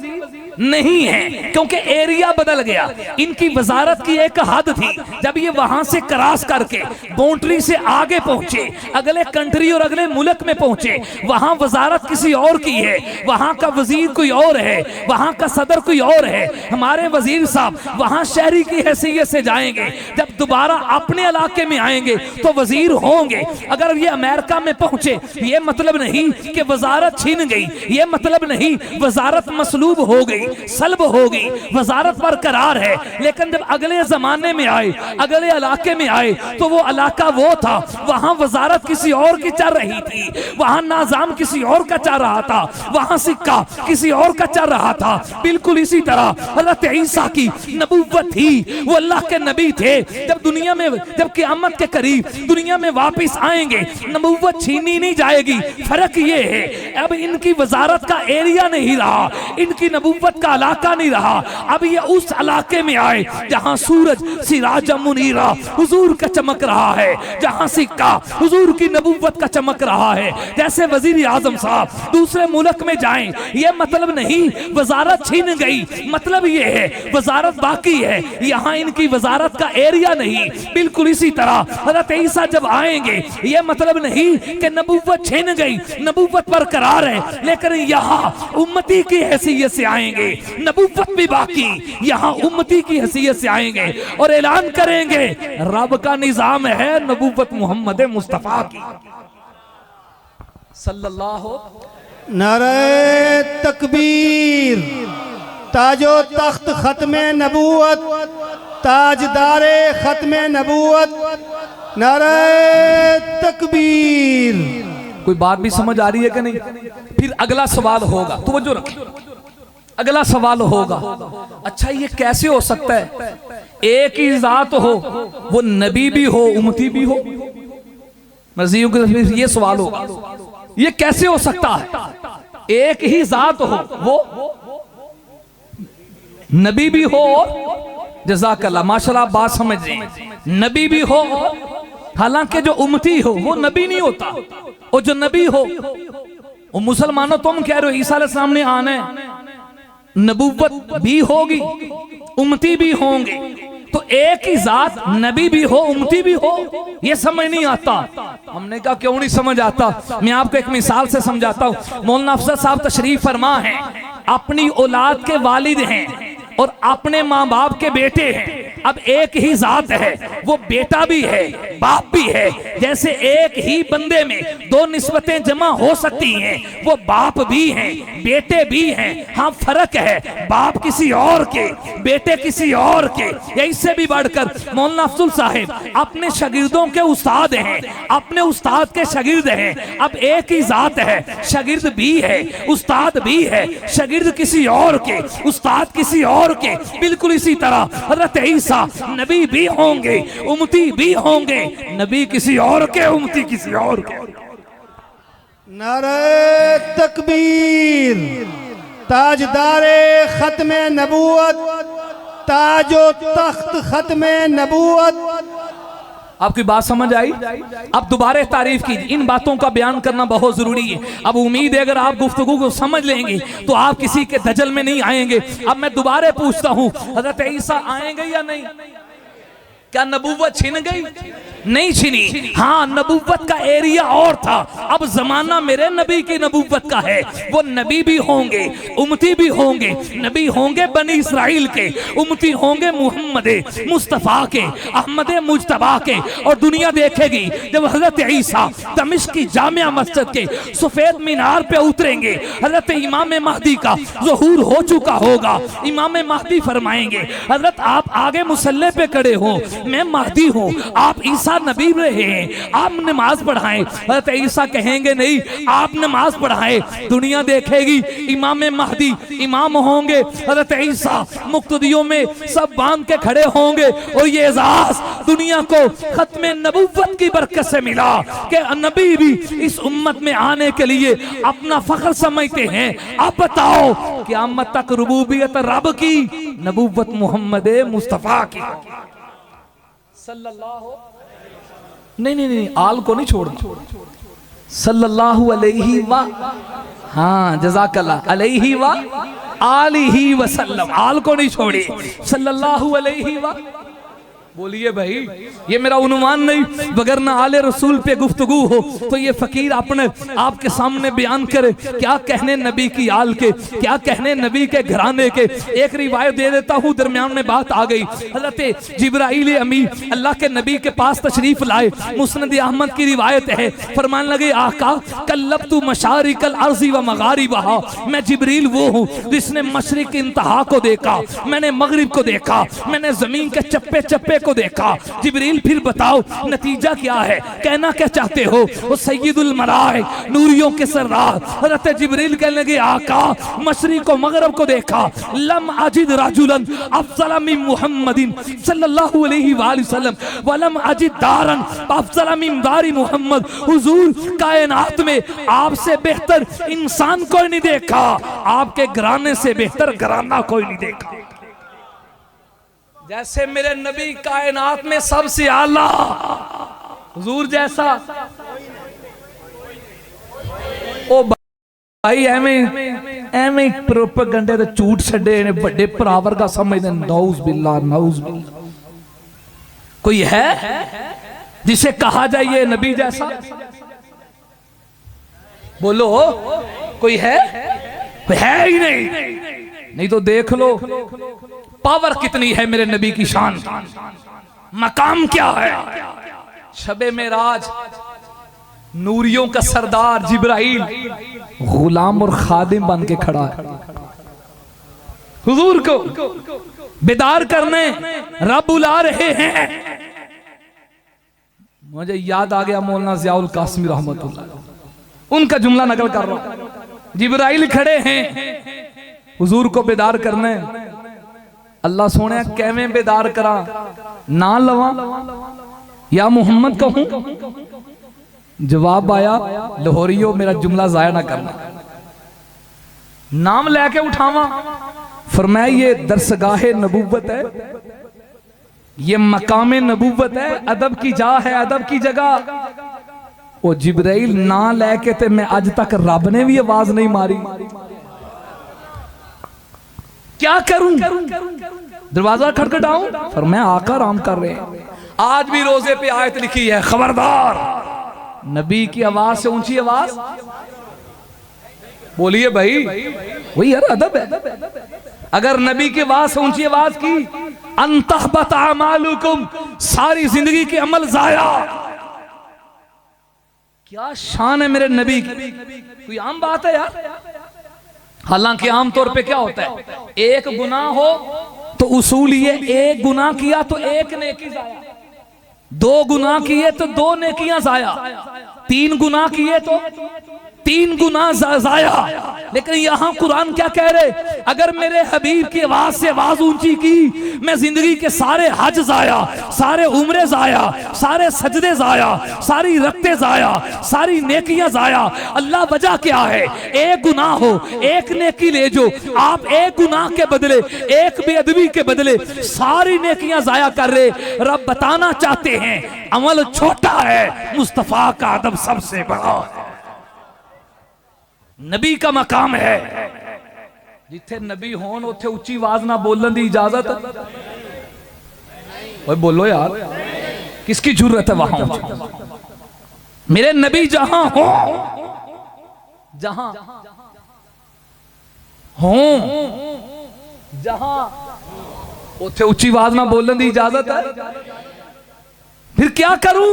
नहीं है, क्योंकि एरिया बदल गया। इनकी वजारत की एक हद थी, जब ये वहां से क्रॉस करके बाउंड्री से आगे पहुंचे, अगले कंट्री और अगले मुल्क में पहुंचे, वहां वजारत किसी और की है, वहां का वजीर कोई और है, वहां का सदर कोई और है। हमारे वजीर साहब वहां शहरी की हैसियत से जाएंगे, जब दोबारा अपने इलाके में आएंगे तो वजीर होंगे। अगर ये अमेरिका में पहुंचे, ये मतलब नहीं कि वजारत छीन गई, ये मतलब नहीं वजारत मसलूब हो गई, सल्ब हो गई, वजारत बरकरार है। लेकिन जब अगले जमाने में आए, अगले इलाके में आए, तो वो इलाका वो था, वहां वजारत किसी और की चल रही थी, वहां नाजाम किसी और का चल रहा था, वहां सिक्का किसी और का चल रहा था। बिल्कुल इसी तरह हज़रत ईसा की नबूवत थी, वो अल्लाह के नबी थे। जब दुनिया में, जब क़यामत के करीब दुनिया में वापिस आएंगे, नबूवत छीनी नहीं जाएगी। फर्क ये है अब इनकी वजारत का एरिया नहीं रहा, इनकी नबूवत का इलाका नहीं रहा। अब ये उस इलाके में आए जहां सूरज सिराज मुनीरा हुजूर का चमक रहा है, जहां सिक्का हुजूर की नबूवत का चमक रहा है। जैसे वजीर आजम साहब दूसरे मुल्क में जाएं, ये मतलब नहीं वजारत छीन गई, मतलब ये है वजारत बाकी है, यहाँ इनकी वजारत का एरिया नहीं। बिल्कुल इसी तरह हज़रत ईसा जब आएंगे, ये मतलब नहीं कि नबूवत छीन गई, नबूवत बरकरार है, लेकिन यहाँ उम्मती की हैसियत से आएंगे, नबूवत भी बाकी, यहाँ उम्मती की हैसियत से आएंगे और ऐलान करेंगे रब का निजाम है नबूवत मोहम्मद मुस्तफा की सल्लल्लाहु।
नारे तकबीर, ताजो तख्त खत्मे नबूवत, ताजदारे खत्मे नबूवत, नारे तकबीर।
कोई बात भी समझ आ रही है कि नहीं? फिर अगला सवाल होगा, तवज्जो रखिए, अगला सवाल होगा, अच्छा ये कैसे हो सकता है एक ही जात हो, वो नबी भी हो उम्मती भी हो? मज़ीद के ये सवाल होगा, ये कैसे हो सकता है एक ही जात हो, वो नबी भी हो, जज़ाकल्लाह माशाल्लाह बात समझ रहे हैं, नबी भी हो, हालांकि जो उम्मती हो वो नबी नहीं होता, और जो नबी हो वो मुसलमानों, तुम कह रहे हो ईसा अलैहिस्सलाम ने आना है, नबूवत भी होगी उम्मती भी होंगे, तो एक ही जात नबी भी हो उम्मती भी हो, ये समझ नहीं आता। हमने कहा क्यों नहीं समझ आता? मैं आपको एक मिसाल से समझाता हूँ। मौलाना अफजल साहब तशरीफ फरमा हैं, अपनी औलाद के वालिद हैं और अपने माँ बाप के बेटे हैं। अब एक ही जात है, वो बेटा भी है बाप भी है। जैसे एक ही बंदे में दो निस्बतें जमा हो सकती हैं, वो बाप भी हैं बेटे भी हैं। हाँ फर्क है, बाप किसी और के, बेटे किसी और के। या इससे भी बढ़कर मौलाना अफजल साहब अपने शागिर्दों के उस्ताद हैं, अपने उस्ताद के शागिर्द हैं। अब एक ही जात है, शागिर्द भी है उस्ताद भी है, शागिर्द किसी और के उस्ताद किसी और के। बिल्कुल इसी तरह हज़रत ईसा नबी भी होंगे उम्मती भी होंगे, नबी किसी और के उम्मती किसी और के।
नारे तकबीर, ताजदारे खत्मे नबूवत, ताजो तख्त खत्मे नबूवत।
आपकी बात समझ आई? अब दोबारा तारीफ की, इन बातों का बयान करना बहुत जरूरी है। अब उम्मीद है अगर आप गुफ्तगू को समझ लेंगे तो आप किसी के दजल में नहीं आएंगे। अब मैं दोबारा पूछता हूँ, हज़रत ईसा आएंगे या नहीं? क्या नबूवत छिन गई? नहीं छीनी। हाँ, नबूवत का एरिया और था, अब जमाना मेरे नबी की नबूवत का है। वो नबी भी होंगे, उम्मती भी होंगे। नबी होंगे बनी इसराइल के, उम्मती होंगे मोहम्मद मुस्तफ़ा के, अहमद मुजतबा के। और दुनिया देखेगी जब हजरत ईसा दमिश्क की जामिया मस्जिद के सफेद मीनार पे उतरेंगे, हजरत इमाम महदी का ज़हूर हो चुका होगा। इमाम महदी फरमाएंगे, हजरत आप आगे मुसल्ले पे खड़े हो, मैं महदी हूँ, आप ईसा नबी रहे हैं, आप नमाज पढ़ाएं। हजरत ईसा कहेंगे नहीं, आप नमाज पढ़ाएं। दुनिया देखेगी इमाम महदी इमाम होंगे, हजरत ईसा मुक्तदियों में सब बांध के खड़े होंगे। और ये एजाज दुनिया को खत्मे नबुव्वत की बरकत से मिला कि नबी भी इस उम्मत में आने के लिए अपना फख्र समझते हैं। आप बताओ क़यामत तक रुबूबियत रब की, नबुव्वत मोहम्मद मुस्तफ़ा की। सल्लल्लाहु नहीं, आल को नहीं छोड़ना, सल्लल्लाहु अलैहि व, हाँ जज़ाकल्लाह, अलैहि व आलिही वसल्लम, आल को नहीं छोड़ी, सल्लल्लाहु अलैहि व। बोलिए भाई, ये मेरा उन्वान नहीं, वगरना आले रसूल पे गुफ्तगू हो तो ये फकीर अपने आपके सामने बयान करे क्या कहने नबी की आल के, क्या कहने नबी के घराने के। एक रिवायत दे देता हूँ, दरमियान में बात आ गई। हज़रत जिब्राइल अमी अल्लाह के नबी के पास तशरीफ लाए, मुस्नद अहमद की रिवायत है। फरमान लगे, आका कल्लबतु मशारिकल अर्ज़ि व मगारिबहा, मैं जिब्रील वो हूँ जिसने मशरिक इंतहा को देखा, मैंने मगरिब को देखा, मैंने जमीन के चप्पे चप्पे को देखा। जिब्रील फिर बताओ नतीजा क्या है, कहना क्या चाहते हो? वो सैयदुल मलाइक नूरियों के सरदार हज़रत जिब्रील कहने लगे, आका मशरिक को मगरब को देखा, लम अजिद राजुलन अफज़ल मिन मुहम्मदिन सल्लल्लाहु अलैहि वसल्लम वलम अजिद दारन अफज़ल मिन दारी मुहम्मद। हुजूर कायनात में आपसे बेहतर इंसान कोई नहीं देखा, आपके घराने से बेहतर घराना कोई नहीं देखा। जैसे मेरे नबी कायनात में सबसे आला, हुजूर जैसा। ओ भाई एवें प्रोपेगेंडे ते झूठ छड़े ने, बड़े भरावर का समझदे, नौज बिल्ला नौज बिल्ला। कोई है जिसे कहा जाए ये नबी जैसा? बोलो, कोई है? कोई है ही नहीं तो देख लो पावर कितनी है मेरे नबी की शान, मकाम क्या है। शबे मेराज नूरियों का सरदार जिब्राइल गुलाम और खादिम बन के खड़ा है, हुजूर को बेदार करने रब बुला रहे हैं। मुझे याद आ गया मौलाना ज़ियाउल कासिमी रहमतुल्लाह, उनका जुमला नकल कर रहा हूं। जिब्राइल खड़े हैं हुजूर को बेदार करने। अल्लाह सोने कैवें बेदार करा, ना लवा या मोहम्मद कहूं? जवाब आया, लाहौरियो मेरा जुमला जाया ना करना, नाम लेके उठावा। फरमाया ये दरसगाहे नबूवत है, ये मकामे नबूवत है, अदब की जा है, अदब की जगह। ओ जिब्राइल ना लेके ते मैं अज तक रब ने भी आवाज नहीं मारी, क्या करूं? दरवाजा खटखटाऊं? फरमाया आका आराम कर रहे हैं। आज भी रोजे पे आयत लिखी है, खबरदार नबी की आवाज से ऊंची आवाज। बोलिए भाई, वही यार अदब है। अगर नबी की आवाज से ऊंची आवाज की, अंतहबत अमालुकुम, सारी जिंदगी के अमल जाया। क्या शान है मेरे नबी की, कोई आम बात है यार? हालांकि आमतौर पे क्या होता है, एक गुनाह हो तो उसूल ये, एक गुनाह किया तो एक नेकी जाया, दो गुनाह किए तो दो नेकियां जाया, तीन गुनाह किए तो तीन गुनाह जाया। लेकिन यहां कुरान क्या कह रहे, अगर मेरे हबीब की आवाज से आवाज ऊंची की, मैं जिंदगी के सारे हज जाया, सारे उम्रे जाया, सारे सजदे जाया, सारी रखते जाया, सारी नेकियां जाया। अल्लाह वजह क्या है? एक गुनाह हो एक नेकी ले जो, आप एक गुनाह के बदले, एक बेअदबी के बदले सारी नेकियां जाया कर रहे। रब बताना चाहते हैं अमल छोटा है, मुस्तफा का अदब सबसे बड़ा है। नबी का मकाम है, जिथे नबी होन उथे उच्ची आवाज ना बोलने की इजाजत। ओए बोलो यार, किसकी जरूरत है वहां? मेरे नबी जहां हो, जहां हो, जहां उथे उच्ची आवाज में बोलने की इजाजत है? फिर क्या करूं?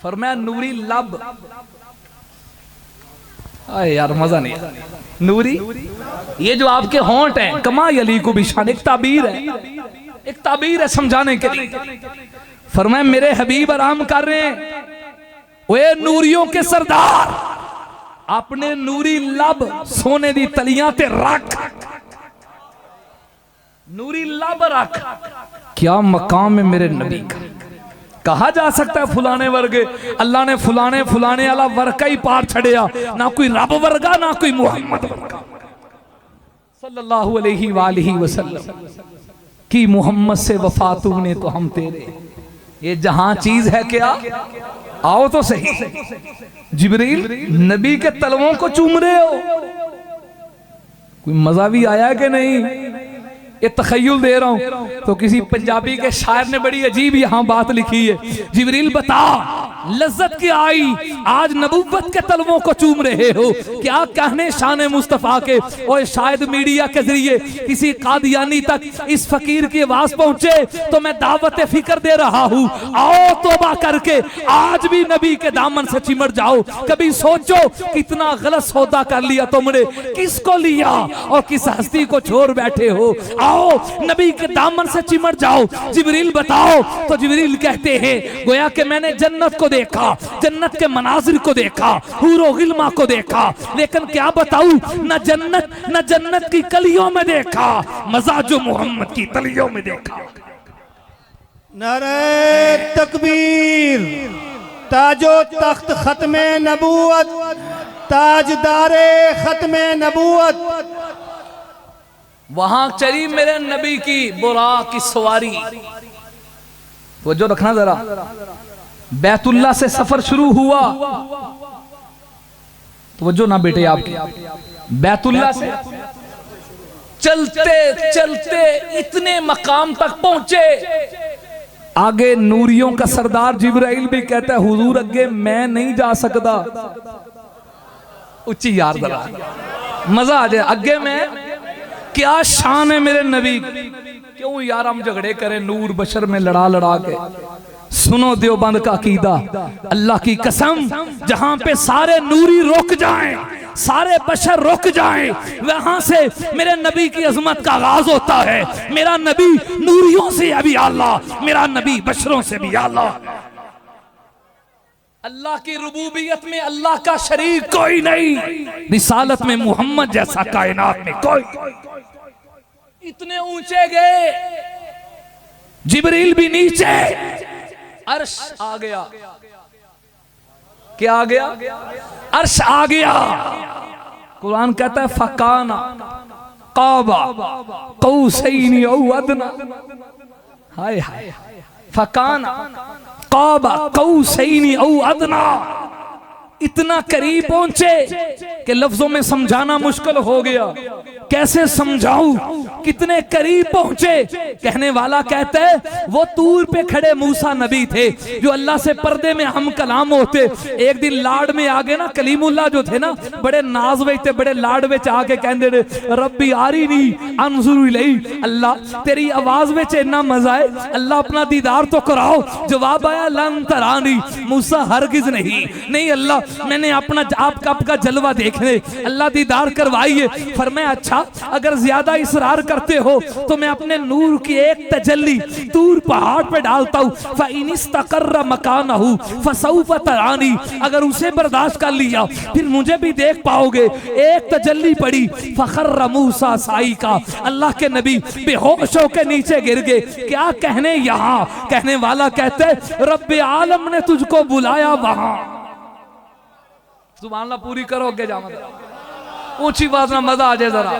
फरमाया नूरी लब। अरे यार मजा नहीं आया। नूरी, ये जो आपके होंठ हैं, कमा अली को बिशान, एक ताबीर है, एक ताबीर है समझाने के लिए। फरमाया मेरे हबीब आराम कर रहे हैं, वे नूरियों के सरदार अपने नूरी लब सोने दी तलियां ते रख, नूरी लब रख। क्या मकाम है मेरे नबी का। कहा जा सकता है फुलाने वर्गे, अल्लाह ने फुलाने फुलाने वाला वर्ग ही पार छड़िया, ना कोई रब वर्गा ना कोई मुहम्मद वर्गा सल्लल्लाहु अलैहि वसल्लम की मोहम्मद से वफा तूने तो हम तेरे। ये जहां चीज है क्या, आओ तो सही। जिब्रील नबी के तलवों को चूम रहे हो, कोई मजा भी आया है कि नहीं? ये तखय्युल दे रहा हूं तो किसी पंजाबी के शायर ने बड़ी अजीब यहां बात लिखी है। जिब्रील बता लज्जत की आई, आज नबुव्वत के तलवों को चूम रहे हो, क्या कहने शान मुस्तफा के। और शायद मीडिया के जरिए किसी कादियानी तक इस फकीर की आवाज पहुंचे तो मैं दावत फिक्र दे रहा हूं। आओ तौबा करके आज भी नबी के दामन से चिमट जाओ। कभी सोचो कितना गलत सौदा कर लिया तुमने, किसको लिया और किस हस्ती को छोड़ बैठे हो। आओ नबी के दामन से चिमट जाओ। जिब्रील बताओ तो जिब्रील कहते हैं गोया कि मैंने जन्नत को देखा, जन्नत के मनाजिर को देखा, हूरो गिल्मा को देखा, लेकिन क्या बताऊं न जन्नत की कलियों में देखा, मजा जो मोहम्मद की तलियों में देखा।
नारे तकबीर, ताजो तख्त खत्मे नबूवत, ताजदारे खत्मे नबूवत।
वहां चली मेरे नबी की बुराक की सवारी। तो जो रखना जरा, बैतुल्ला से सफर शुरू हुआ, तो जो ना बेटे आपकी, बैतुल्ला से चलते चलते इतने मकाम तक पहुंचे, आगे नूरियों का सरदार जिब्राइल भी कहता है हुजूर अगे मैं नहीं जा सकता। उच्ची यार जरा मजा आ जाए। अगे मैं, क्या शान है मेरे नबी, क्यों यार हम झगड़े करें नूर बशर में लड़ा लड़ा के। सुनो देवबंद का अकीदा, अल्लाह की कसम जहां पे सारे नूरी रुक जाएं, सारे बशर रुक जाएं, वहां से मेरे नबी की अजमत का आगाज होता है। मेरा नबी नूरियों से भी आला, मेरा नबी बशरों से भी आला। अल्लाह की रुबूबियत में अल्लाह का शरीक कोई नहीं, रिसालत में मोहम्मद जैसा कायनात में कोई। इतने ऊंचे गए, जिब्रील भी नीचे, अर्श आ गया। क्या आ गया? अर्श आ गया। कुरान कहता है फकाना काबा कौसैनी औ अदना। हाय हाय, फकाना काबा कौसैनी औ अदना। इतना करीब पहुंचे कि लफ्जों में समझाना मुश्किल हो गया। कैसे समझाऊं, कितने करीब पहुंचे। कहने वाला कहता है वो तूर पे खड़े मूसा नबी थे जो अल्लाह से पर्दे में हम कलाम होते। एक दिन लाड में आगे ना कलीमुल्लाह जो थे ना, बड़े नाज में थे, बड़े लाड में आके कहते रब्बी आरी नहीं अनजुर इलैही, अल्लाह तेरी आवाज में इतना मजा है, अल्लाह अपना दीदार तो कराओ। जवाब आया लन तरानी, मूसा हरगिज नहीं अल्लाह मैंने अपना आपका जलवा देखने, अल्लाह दीदार करवाइए। फरमाया अच्छा अगर ज्यादा इसरार करते हो तो मैं अपने नूर की एक तजल्ली तूर पहाड़ पे डालता हूँ। फ़इनिस्तक़र्र मकानहु फ़सौफ़ तरानी, अगर उसे बर्दाश्त कर लिया फिर मुझे भी देख पाओगे। एक तजल्ली पड़ी, फ़ख़र्र मूसा साइका, अल्लाह के नबी बेहोश होकर नीचे गिर गए। क्या कहने यहाँ, कहने वाला कहते रब्बे आलम ने तुझको बुलाया वहां। सुभान अल्लाह पूरी करो के जाओ, ऊंची बात ना मजा आ जाए, जरा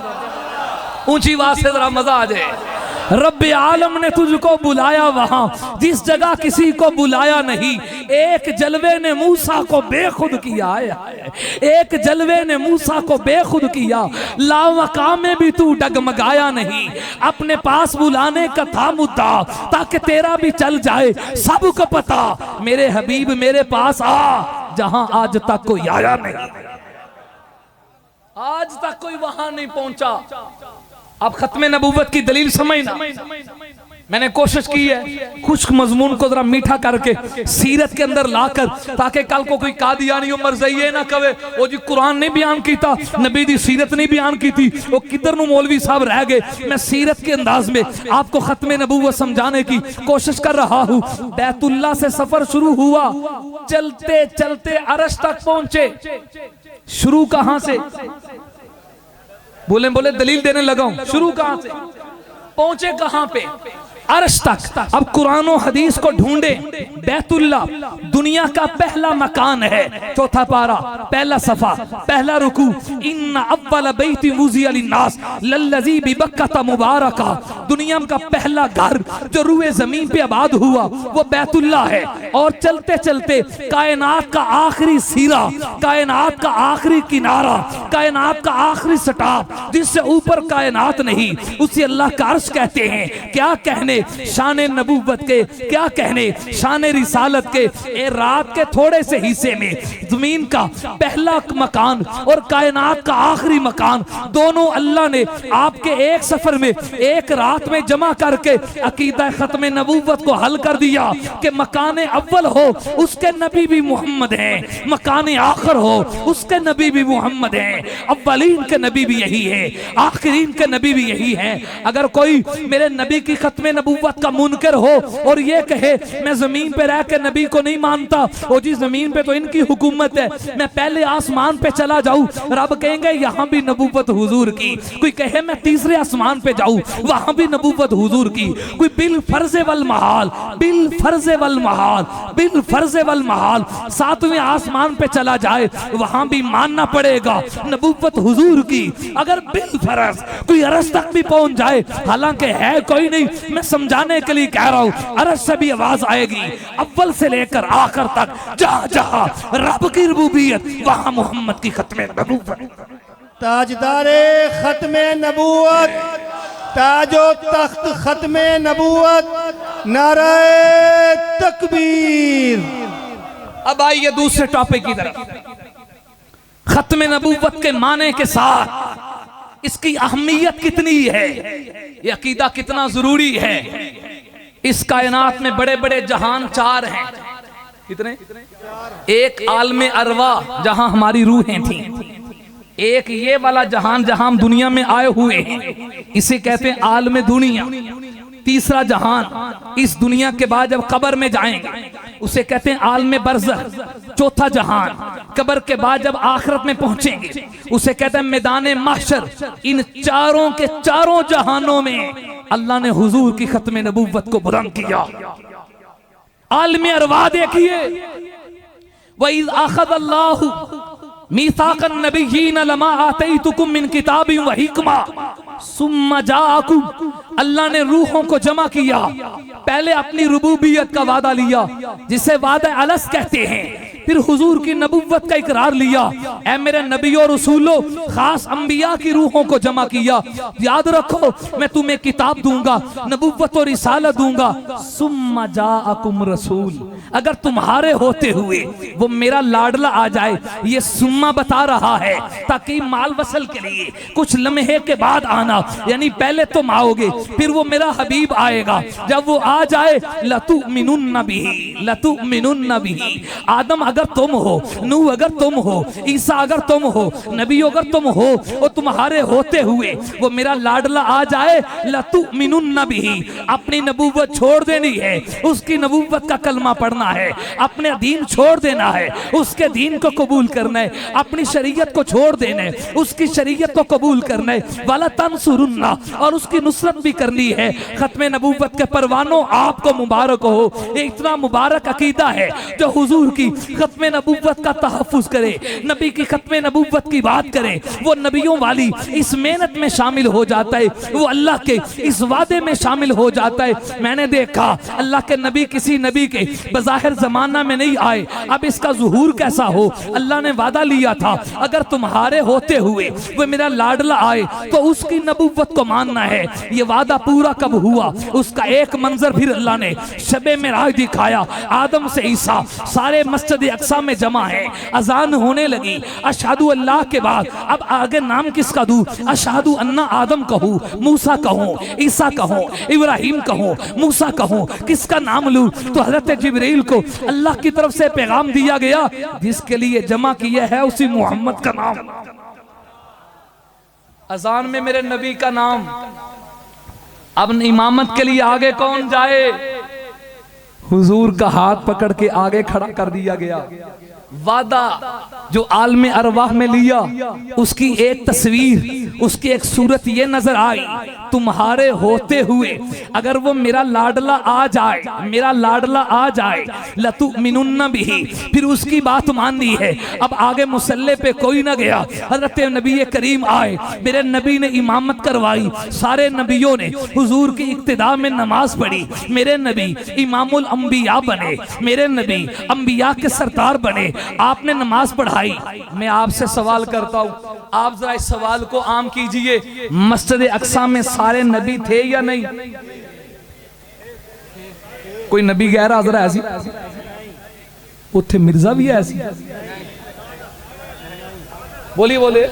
ऊंची बात से जरा मजा आ जाए। रब्बे आलम ने तुझको बुलाया वहां जिस जगह किसी को बुलाया नहीं। एक जलवे ने मूसा को बेखुद किया है, एक जलवे ने मूसा को बेखुद किया। लावका में भी तू डगमगाया नहीं, अपने पास बुलाने का था मुद्दा ताकि तेरा भी चल जाए सबको पता मेरे हबीब मेरे पास आ, जहां आज तक कोई आया नहीं, आज तक कोई वहां नहीं पहुंचा। अब खत्मे नबूवत की दलील समझना। मैंने कोशिश की है कुछ मजमून को जरा मीठा करके सीरत के अंदर लाकर, ताकि कल को कोई कादियानी मरज़ई ना कहे वो जी कुरान नहीं बयान किया, नबी दी सीरत नहीं बयान की थी, वो किधर नु मौलवी साहब रह गए। मैं सीरत के अंदाज में आपको खत्मे नबूवत समझाने की कोशिश कर रहा हूँ। बैतुल्लाह से सफर शुरू हुआ, चलते चलते अरश तक पहुंचे। शुरू कहां से? बोले बोले दलील देने लगा हूं। शुरू कहां से, पहुंचे कहां पे? अर्श तक। अब कुरान और हदीस को ढूंढे। बैतुल्ला दुनिया का पहला मकान है, चौथा पारा, पहला सफा, पहला रुकू। इन्ना अव्वल बैति वुज़िअ लिन्नास लल्लज़ी बिबक्कता मुबारका। दुनिया का पहला घर जो रूए जमीन पे आबाद हुआ वो बैतुल्ला है। और चलते चलते कायनात का आखिरी सिरा, कायनात का आखिरी किनारा, कायनात का आखिरी स्टॉप, जिससे ऊपर कायनात नहीं, उसे अल्लाह का अर्श कहते हैं। क्या कहने शान नबूवत के, क्या कहने शान रिसालत के। ए रात के थोड़े से हिस्से में जमीन का पहला मकान और कायनात का आखिरी मकान दोनों अल्लाह ने आपके एक सफर में, एक रात में जमा करके अकीदा खत्म नबूवत को हल कर दिया कि मकान अव्वल हो उसके नबी भी मोहम्मद हैं, मकान आखिर हो उसके नबी भी मोहम्मद हैं। अव्वलीन के नबी भी यही है, आखिरीन के नबी भी यही है। अगर कोई मेरे नबी की खत्म नबूवत का मुनकर हो और ये कहे मैं जमीन पे रह के नबी को नहीं मानता, और जी जमीन पे तो इनकी हुकूमत है, मैं पहले आसमान पे चला जाऊं, रब कहेंगे यहां भी नबूवत हुजूर की। कोई कहे मैं तीसरे आसमान पे जाऊं, वहां भी नबूवत हुजूर की। कोई बिल फर्जे वल महाल, बिल फर्जे वल महाल, बिल फर्जे वल महाल सातवें आसमान पे चला जाए, वहां भी मानना पड़ेगा नबूवत हुजूर की। अगर बिल फर्ज कोई अरश तक भी पहुंच जाए, हालांकि है कोई नहीं, मैं समझाने के लिए कह रहा हूं, अरश से भी आवाज आएगी अव्वल से लेकर आखिर तक, जहां जहां रब की रुबूबियत वहां मोहम्मद की खत्मे नबूवत।
ताजदारे खत्मे नबूवत, ताजो तख्त खत्मे नबूवत, नारे तकबीर।
अब आइए दूसरे टॉपिक की तरफ। खत्मे नबूवत के माने के साथ इसकी अहमियत कितनी है, ये अकीदा कितना जरूरी है। इस कायनात में बड़े बड़े जहान चार हैं। कितने? एक आलमे अरवा जहां हमारी रूहें थी, एक ये वाला जहान जहां हम दुनिया में आए हुए हैं, इसे कहते हैं आलमे दुनिया। तीसरा जहान इस दुनिया के बाद जब कब्र में जाएंगे उसे कहते हैं आलमे बरज़ख। चौथा जहान कब्र के बाद जब आखिरत में पहुंचेंगे उसे कहते हैं मैदान महशर। इन चारों के चारों जहानों में अल्लाह ने हुजूर की खत्म नबूवत को बुलंद किया। आलमे अरवा देखिए, वइज़ अख़ज़ अल्लाहु मीसाक़न नबिय्यीन लमा आतैतुकुम मिन किताबिन व हिकमा सुम्मा जाअकुम। अल्लाह ने रूहों को जमा किया, पहले अपनी रुबूबियत का वादा लिया जिसे वादा अलस कहते हैं, फिर हुजूर की नबूवत का इकरार लिया। ऐ मेरे नबियों रसूलों, खास अंबिया की रूहों को जमा किया। याद रखो मैं तुम्हें किताब दूंगा, नबूवत और रिसालत दूंगा। सुम्मा जाअकुम रसूल, अगर तुम्हारे होते हुए वो मेरा लाडला आ जाए, ये सुम्मा बता रहा है ताकि माल वसल के लिए कुछ लम्हे के बाद आना, यानी पहले तुम आओगे फिर वो मेरा हबीब आएगा। जब वो आ जाए लतुमिनुन्न बिही, लतुमिनुन्न बिही। आदम अगर तुम हो, नूह अगर तुम हो, ईसा अगर तुम हो, नबी अगर तुम हो, और तुम्हारे होते हुए वो मेरा लाडला आ जाए, लतुमिनुन्न बिही। अपनी नबूवत छोड़ देनी है, उसकी नबूवत का कलमा पढ़ना है, अपने दीन छोड़ देना है, उसके दीन को कबूल करना है, अपनी शरीयत को छोड़ देना है, उसकी शरीयत को कबूल करना है। वाला तंसुरुन्ना, और उसकी नुसरत भी करनी है। खत्मे नबूवत के परवानों आपको मुबारक हो। ये इतना मुबारक अकीदा है जो हुजूर की खत्म नबूवत का तहफ़्फ़ुज़ करे, नबी की खत्म नबूवत की बात करे, वो नबियों वाली इस मेहनत में शामिल हो जाता है, वो अल्लाह के इस वादे में शामिल हो जाता है। मैंने देखा अल्लाह के नबी किसी नबी के बज़ाहिर ज़माना में नहीं आए, अब इसका ज़ुहूर कैसा हो। अल्लाह ने वादा लिया था अगर तुम्हारे होते हुए वो मेरा लाडला आए तो उसकी नबूवत को मानना है। ये वादा पूरा कब हुआ, उसका एक मंजर फिर अल्लाह ने शबे मेराज दिखाया। आदम से ईसा सारे मस्जिद अक्सा में जमा है, अजान होने लगी अशहदु अल्लाह के बाद अब आगे नाम किसका दूं, अशहदु अन्ना आदम कहूं, मूसा कहूं, ईसा कहूं, इब्राहिम कहूं, मूसा कहूं, किसका नाम लूं। तो हजरत जिब्रील को अल्लाह की तरफ से पैगाम दिया गया, जिसके लिए जमा किया है उसी मोहम्मद का नाम। अजान में मेरे नबी का नाम। अब इमामत के लिए आगे कौन जाए, हुजूर का हाथ पकड़ के आगे खड़ा कर दिया गया। वादा जो आलमे अरवाह में लिया, उसकी एक तस्वीर, उसकी एक सूरत ये नजर आई, तुम्हारे होते हुए अगर वो मेरा लाडला आ जाए, मेरा लाडला आ जाए, लतुमिनुन्न बिही, फिर उसकी बात मान ली है। अब आगे मुसल्ले पे कोई ना गया, हजरत नबी करीम आए, मेरे नबी ने इमामत करवाई, सारे नबियों ने हुजूर की इक्तिदा में नमाज पढ़ी। मेरे नबी इमामुल अंबिया बने, मेरे नबी अंबिया के सरदार बने, आपने नमाज पढ़ाई। मैं आपसे सवाल करता हूं, आप जरा इस सवाल को आम कीजिए, मस्जिद अक्सा में सारे नबी थे या नहीं? कोई नबी गैर हाज़िर है ऐसी? उथे मिर्जा भी है ऐसी? बोलिए बोले,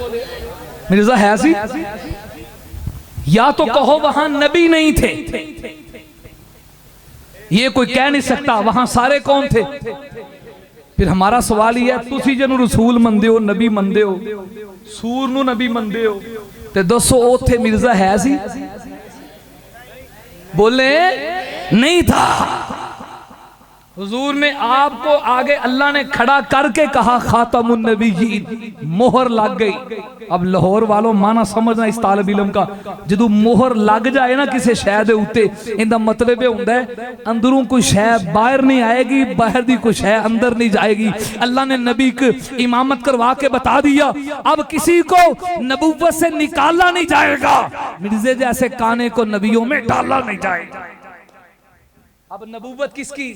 मिर्जा है ऐसी? या तो कहो वहां नबी नहीं थे, ये कोई कह नहीं सकता। वहां सारे कौन थे? फिर हमारा सवाल ही है, तुसी जनु रसूल मनदे हो, नबी मनदे हो, सूर नू नबी मनदे हो, ते दसो ओथे मिर्जा है सी? बोले नहीं था। हुजूर ने आपको आगे अल्लाह ने खड़ा करके कहा खातमुन नबीयीन, मोहर लग गई। अब लाहौर वालों माना समझना इस तालिब इल्म का, जदों मोहर लग जाए ना किसी शय दे उत्ते, इंदा मतलब यह हुंदा है अंदरों कोई शय बाहर नहीं आएगी, बाहर दी कोई शय अंदर नहीं जाएगी। अल्लाह ने नबी की इमामत करवा के बता दिया, अब किसी को नबूवत से निकाला नहीं जाएगा, मिर्जे जैसे काने को नबियों में डाला नहीं जाएगा। अब नबूवत किसकी?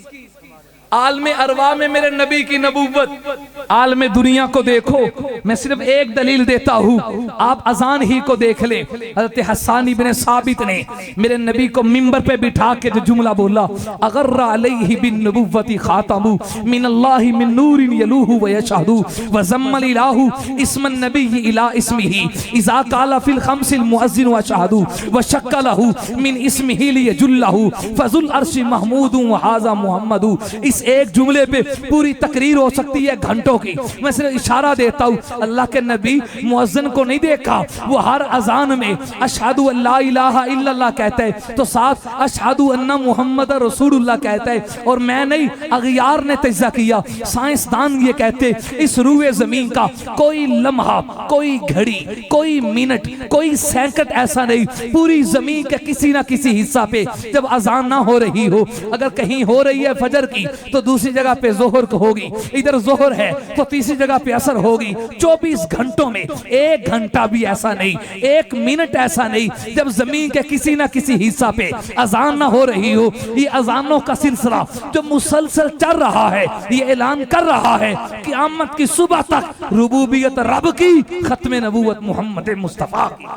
आलमे अरवा में मेरे नबी की नबूवत। आलमे दुनिया को देखो, मैं सिर्फ एक दलील देता हूँ, आप अजान ही को देख ले। हज़रत हसन इब्न साबित ने मेरे नबी को मिंबर पे बिठा के जो जुमला बोला, अगर अलैहि बिन नबुव्वति खातमु मिनल्लाहि मिन नूरिन यलूहु व यशहदु व ज़म्मल इलाहु इस्मन नबी इला इस्मिही इज़ा काला फिल खम्सिल मुअज्जिन व शहदु व शक्कलहु मिन इस्मिही लियजुल्लहु फज़ुल अर्शि महमूदु व हाज़ा मुहम्मदु। इस एक जुमले पे पूरी तकरीर हो सकती है घंटों की। मैं सिर्फ इशारा देता हूँ, अल्लाह के नबी मुअज्जिन को नहीं देखा, वो हर अजान में अशहदु अल्ला इलाहा इल्लल्लाह कहता है तो साथ अशहदु अन्ना मुहम्मद रसूलुल्लाह कहता है। और मैं नहीं, अगियार ने तज्ज़ा किया, साइंसदान ये कहते इस रूए जमीन का कोई लम्हा, कोई घड़ी, कोई मिनट, कोई सेकंड ऐसा नहीं, पूरी जमीन के किसी ना किसी हिस्सा पे जब अजान ना हो रही हो, अगर कहीं हो रही है फजर की तो दूसरी जगह पे जोहर को होगी, इधर जोहर है तो तीसरी जगह पे असर होगी। 24 घंटों में एक घंटा भी ऐसा नहीं, एक मिनट ऐसा नहीं जब जमीन के किसी ना किसी हिस्सा पे अजान ना हो रही हो। ये अजानों का सिलसिला जो मुसलसल चल रहा है, ये ऐलान कर रहा है क़यामत की सुबह तक रुबूबियत रब की, खत्म नबूवत मोहम्मद मुस्तफा की।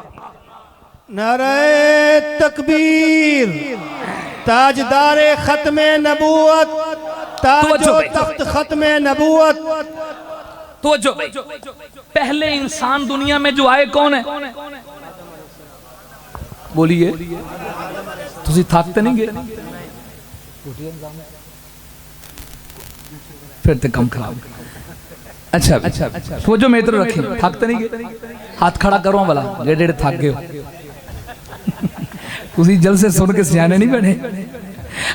नारे तकबीर, ताजदारे खत्म नबूवत, ताजो तख्त खत्म नबूवत।
तो जो पहले इंसान दुनिया में जो आए कौन है? बोलिए, तुसी थकते नहीं गए? फिर तो कम खराब। अच्छा वो जो मेरे रखे, थकते नहीं गए? हाथ खड़ा करो वाला, डेढ़ थक गए हो। उसी जल से सुन के सियाने नहीं बने।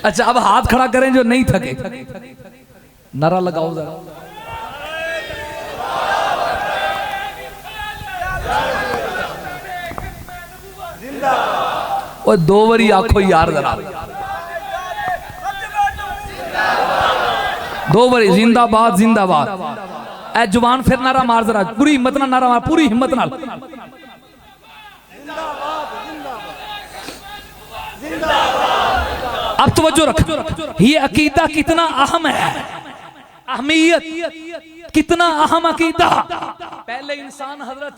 अच्छा अब हाथ खड़ा करें जो नहीं थके, नारा लगाओ जरा। और 2 बारी आखो यार जरा, दो बारी जिंदाबाद जिंदाबाद। ए जुबान फिर नारा मार जरा, पूरी हिम्मत ना नारा मार, पूरी हिम्मत नाल। अब तवज्जो रख, ये अकीदा कितना अहम है, अहमियत कितना अहम अकीदा। पहले इंसान हजरत,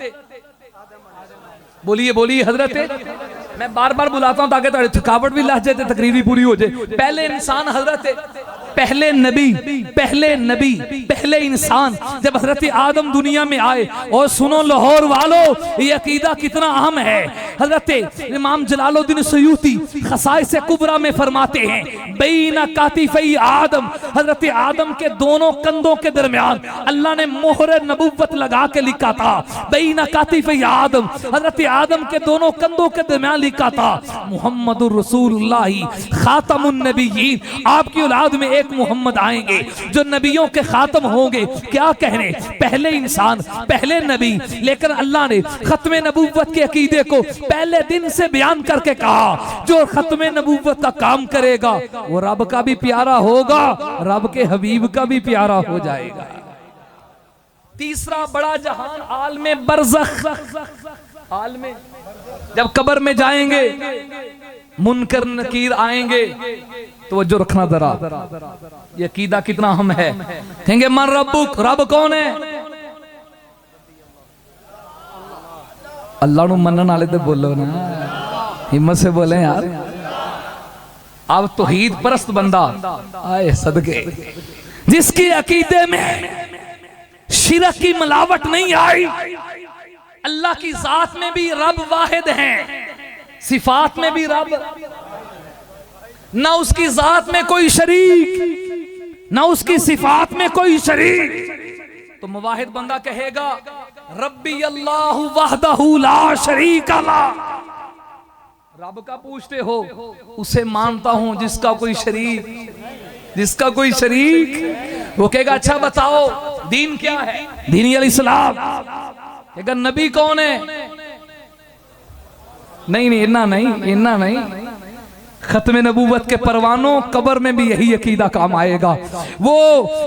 बोलिए बोलिए हजरत, मैं बार बार बुलाता हूं ताकि तुम्हारी थकावट भी लह जाए, तकरीर भी पूरी हो जाए। पहले इंसान हजरत, पहले नबी, पहले इंसान जब हजरत आदम दुनिया में आए। और सुनो लाहौर वालों, ये अकीदा कितना अहम है। हजरत इमाम जलालुद्दीन सयूती खसाइस कुबरा में फरमाते हैं, बैना कातिफई आदम, हजरत आदम के दोनों कंधों के दरमियान अल्लाह ने मोहर नबुव्वत लगा के लिखा था। बैना कातिफई आदम, हजरत आदम के दोनों कंधों के दरमियान लिखा था मुहम्मदुर रसूलुल्लाह खातमुन नबिय्यीन। आपकी औलाद में एक मोहम्मद आएंगे जो नबियों के खातम होंगे। क्या कहने, पहले इंसान, पहले नबी। लेकिन अल्लाह ने खत्मे नबूवत के अकीदे को पहले दिन से बयान करके कहा, जो खत्मे नबूवत का काम करेगा वो रब का भी प्यारा होगा, रब के हबीब का भी प्यारा हो जाएगा। तीसरा बड़ा जहान आलमे बरज़ख, आलमे, जब कब्र में जाएंगे मुनकर नकीर आएंगे, तो जो रखना जरा, ये अकीदा कितना अहम है। कहेंगे मन रब्बुक, रब कौन है? अल्लाह नु मनन वाले तो बोलो ना, हिम्मत से बोले यार। अब तौहीद परस्त बंदा आए सदके, जिसके अकीदे में शिरक की मिलावट नहीं आई। अल्लाह की जात में भी रब वाहिद है, सिफात में भी रब, ना उसकी जात में कोई शरीक, ना उसकी सिफात में कोई शरीक। तो मुवाहिद बंदा कहेगा रब्बी अल्लाहु वहदहु ला शरीका ला। रब का पूछते हो, उसे मानता हूं जिसका कोई शरीक, जिसका कोई शरीक। वो कहेगा अच्छा बताओ दीन क्या है? दीन अल इस्लाम। कहेगा नबी कौन है? नहीं नहीं, इन्ना नहीं, इन्ना नहीं। खत्म नबूवत के परवानों कब्र में भी यही अकीदा काम आएगा। वो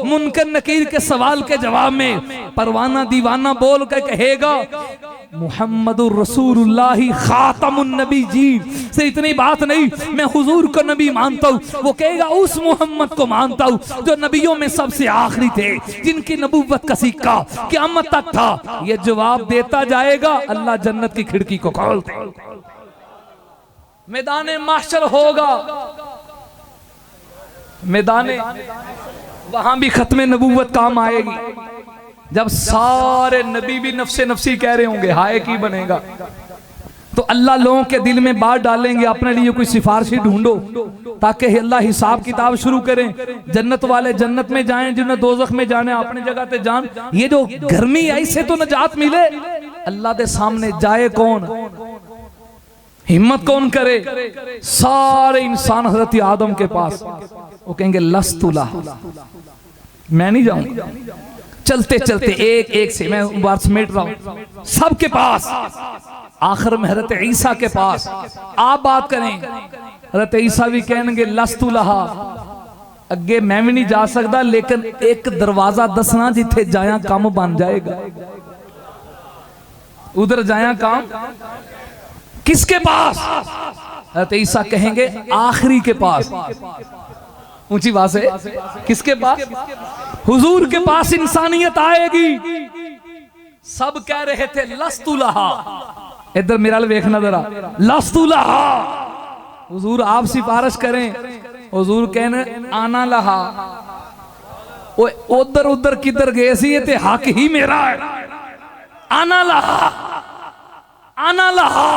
मुनकर नकीर के सवाल के जवाब में परवाना दीवाना बोल कर कहेगा मुहम्मदुर रसूलुल्लाह खातमुन नबीय्यीन। से इतनी बात नहीं, मैं हुजूर को नबी मानता हूँ। वो कहेगा उस मोहम्मद को मानता हूँ जो नबियों में सबसे आखिरी थे, जिनकी नबूवत का सिक्का क़यामत तक था। ये जवाब देता जाएगा, अल्लाह जन्नत की खिड़की को खोलते, मैदाने माशर होगा, मैदाने, वहां भी खत्मे नबूवत काम आएगी। जब सारे नबी भी नफ्से नफ्सी कह रहे होंगे, हाय की बनेगा, तो अल्लाह लोगों के दिल में बात डालेंगे अपने लिए कोई सिफारिशी ढूंढो, ताकि अल्लाह हिसाब किताब शुरू करें। जन्नत वाले जन्नत में जाएं, जिन्हें दोज़ख में जाने अपनी जगह पे जान। ये जो गर्मी है इससे तो नजात मिले। अल्लाह के सामने जाए कौन, हिम्मत कौन करे? सारे इंसान हजरत आदम के पास, वो कहेंगे लस्तुला, मैं नहीं जाऊंगा। चलते चलते एक एक से, मैं बात समेट रहा हूं, सबके पास, आखिर में हजरत ईसा के पास आप बात करें। हजरत ईसा भी कहेंगे लस्तुला, अगे मैं भी नहीं जा सकता, लेकिन एक दरवाजा दसना जिथे जाया काम बन जाएगा, उधर जाया काम। किसके पास? हज़रत ईसा कहेंगे आखिरी के पास। ऊंची बात है, किसके पास? हुजूर के पास इंसानियत आएगी। सब कह रहे थे लस्तुलहा, इधर मेरा देखना जरा, लस्तुलहा। हुजूर आप सिफारिश करें, हुजूर कहने आना लहा। उधर उधर किधर गए सी, ये ते हक ही मेरा है। आना लहा, आना लहा।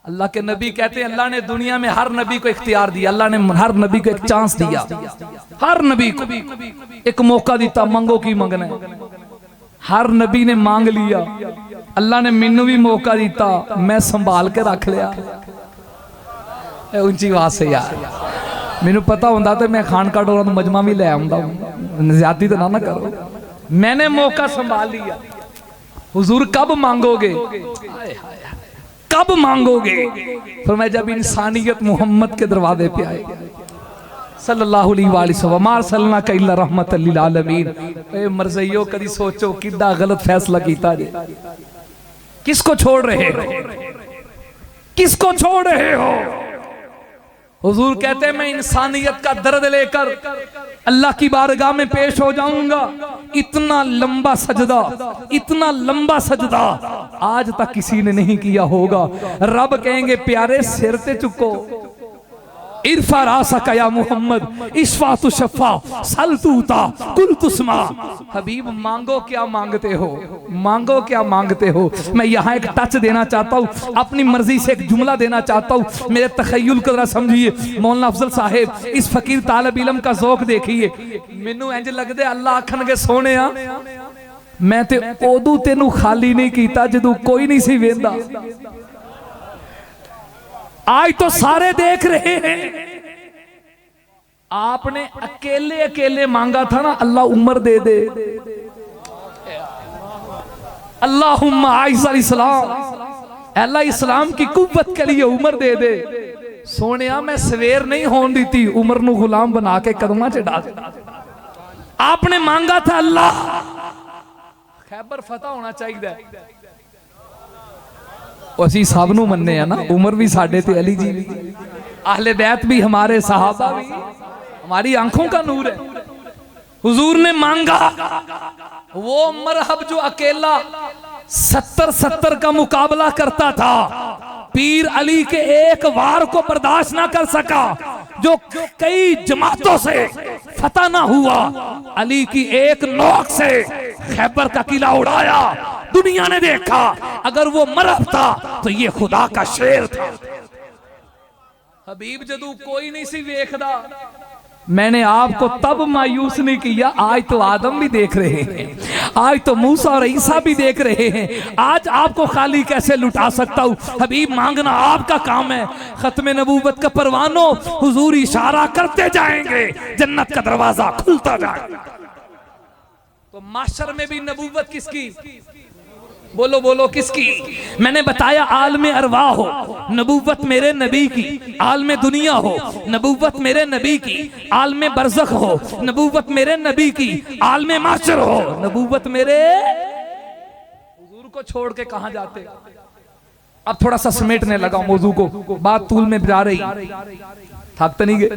अल्लाह के नबी कहते हैं अल्लाह ने दुनिया में हर नबी को इख्तियार दिया, अल्लाह ने हर नबी को एक चांस दिया, हर नबी को एक मौका दिता, मंगो की मंगना। हर नबी ने मांग लिया, अल्लाह ने मैनू भी मौका दिता, मैं संभाल के रख लिया। ऊंची आवाज से यार, मैनू पता होता तो मैं खान का डोरा मजमा भी ले आऊंगा, ज्यादा तो ना करो। मैंने मौका संभाल लिया। हुजूर कब मांगोगे, कब मांगोगे? फरमाया जब इंसानियत मोहम्मद के दरवाजे पे आएगी। सल्लल्लाहु अलैहि वसल्लम मार सल्लना का इल्ला रहमतल लिल आलमीन। ए मरज़इयो कदी सोचो कितना गलत फैसला कीता जे। किसको छोड़ रहे हो, किसको छोड़ रहे हो? हुजूर कहते हैं मैं इंसानियत का दर्द लेकर अल्लाह की बारगाह में पेश हो जाऊंगा। इतना लंबा सजदा, इतना लंबा सजदा आज तक किसी ने नहीं किया होगा। रब कहेंगे प्यारे सिर ते चुको, इरफा रासा का या मोहम्मद, इशफा तु शफा, सल तूता, कुल तुस्मा। हबीब मांगो क्या मांगते हो, मांगो क्या मांगते हो। मैं यहाँ एक टच देना चाहता हूँ, अपनी मर्जी से एक जुमला देना चाहता हूँ। मेरे तखय्युल को जरा समझिए। मौलाना अफजल साहेब इस फकीर तालिब इल्म का ज़ौक देखिए। मैनू इंज लगदे अल्लाह आखणगे सोहणिया मैं ते ओदू तेनू खाली नहीं कीता जदू कोई नहीं सी वेंदा। आज तो सारे देख रहे हैं। आपने अकेले अकेले मांगा था ना, अल्लाह उम्र दे दे। अल्लाहुम्मा आइज़ल इस्लाम, अल्लाह इस्लाम की कुव्वत के लिए उम्र दे दे। सोनिया मैं सवेर नहीं होने दी थी, उम्र नू गुलाम बना के कदमा च डाल। आपने मांगा था अल्लाह खैबर फतह होना चाहिए। असी सब नू मन्ने ना, उमर भी साडे ते, अली जी भी, अहले बैत भी, हमारे सहाबा भी, हमारी आंखों का नूर है। हुजूर ने मांगा वो मरहब जो अकेला 70 का मुकाबला करता था, पीर अली के एक वार को बर्दाश्त ना कर सका, जो कई जमातों से फतह ना हुआ, अली की एक नोक से खैबर का किला उड़ाया। दुनिया ने देखा अगर वो मरहब था तो ये खुदा का शेर था। हबीब जदू कोई नहीं सी वेखदा, मैंने आपको तब मायूस नहीं किया। आज तो आदम भी देख रहे हैं, आज तो मूसा और ईसा भी देख रहे हैं। आज आपको खाली कैसे लुटा सकता हूं? हबीब मांगना आपका काम है। खत्म नबूवत का परवानो, हुजूर इशारा करते जाएंगे, जन्नत का दरवाजा खुलता जाएगा। तो माशर में भी नबूवत किसकी? बोलो बोलो किसकी? मैंने बताया आलमे अरवा हो, नबूवत मेरे नबी की। आलमे दुनिया हो, नबूवत मेरे नबी की। आलमे बरज़ख हो, नबूवत मेरे नबी की। आलमे माशर हो, नबूवत मेरे। हुजूर को छोड़ के कहां जाते? अब थोड़ा सा समेटने लगा मौजू को, बात तूल में जा रही, थक तो नहीं गए।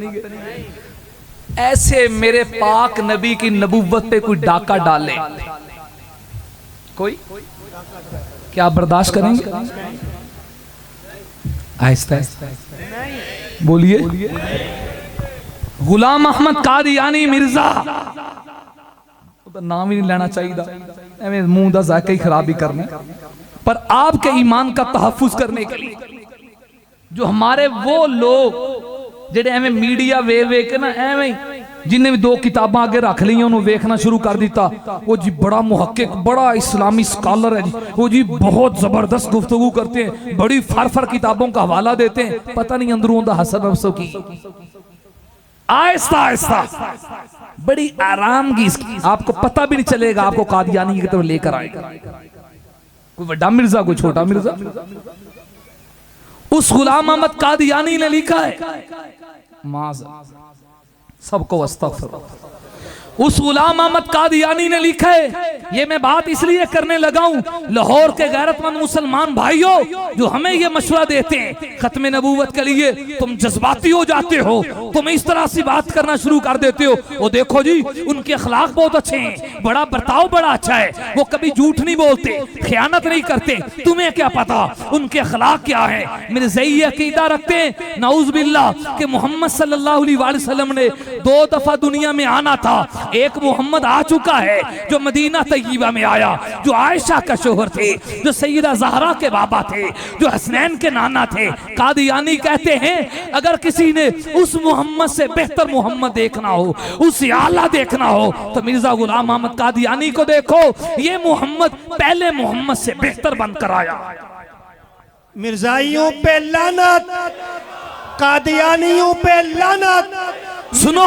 ऐसे मेरे पाक नबी की नबूवत पे कोई डाका डाले, कोई क्या बर्दाश्त करेंगे? आहिस्ता बोलिए। गुलाम अहमद कादियानी मिर्जा, नाम ही नहीं लेना चाहिए, मुंह का जायका ही खराब ही करना, पर आपके ईमान का तहफ्फुज करने के लिए जो हमारे वो लोग जेडे एवं मीडिया वे वे के ना एवं जिन्हें भी 2 किताबां आगे रख ली उन्होंने वेखना शुरू कर दिता। वो जी बड़ा मुहक्किक, बड़ा इस्लामी स्कॉलर है जी, वो जी बहुत जबरदस्त गुफ्तगू करते हैं, बड़ी फर किताबों का हवाला देते हैं, पता नहीं अंदरों दा हसन नफ्सों की। आहिस्ता आहिस्ता बड़ी आराम की इसकी, आपको पता भी नहीं चलेगा, आपको कादियानी की तरफ लेकर आएगा। कोई बड़ा मिर्जा, कोई छोटा मिर्जा। उस गुलाम अहमद कादियानी ने लिखा है, सबको अस्तगफिर। उस गुलाम अहमद कादियानी ने लिखा है, ये मैं बात इसलिए करने लगा हूं, लाहौर के गैरतमंद मुसलमान भाइयों जो हमें ये मशवरा देते हैं खत्म नबूवत के लिए, तुम जज्बाती हो जाते हो, तुम इस तरह से बात करना शुरू कर देते हो। वो देखो जी उनके अखलाक बहुत अच्छे हैं, बड़ा बर्ताव बड़ा अच्छा है, वो कभी झूठ नहीं बोलते, खयानत नहीं करते, तुम्हें क्या पता उनके अखलाक क्या है। मेरे ज़ही अकीदा रखते हैं नाउज़ बिल्लाह कि मोहम्मद सल्लल्लाहु अलैहि वसल्लम ने 2 दफा दुनिया में आना था। एक मोहम्मद आ चुका है जो मदीना तय्यबा में आया, जो आयशा का शोहर थे, जो सैयदा ज़हरा के बाबा थे, जो हसनैन के नाना थे। कादियानी कहते हैं अगर किसी ने उस मोहम्मद से बेहतर मोहम्मद देखना हो, उससे आला देखना हो, तो मिर्जा गुलाम अहमद कादियानी को देखो। ये मोहम्मद पहले मोहम्मद से बेहतर बनकर आया।
मिर्जाइयों पे लानत, कादियानियों पे लानत।
सुनो,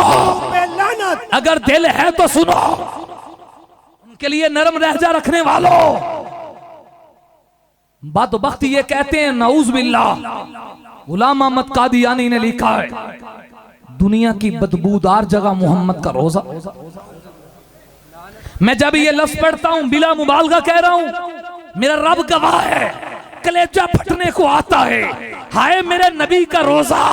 अगर दिल है तो सुनो, उनके लिए नरम लहजा रखने वालों। बदबख्त ये कहते हैं नाउज़ बिल्लाह, गुलाम अहमद कादियानी ने लिखा है दुनिया की बदबूदार जगह मोहम्मद का रोजा। मैं जब ये लफ्ज पढ़ता हूं बिला मुबालगा कह रहा हूं, मेरा रब गवाह है, कलेजा फटने को आता है। हाय मेरे नबी का रोजा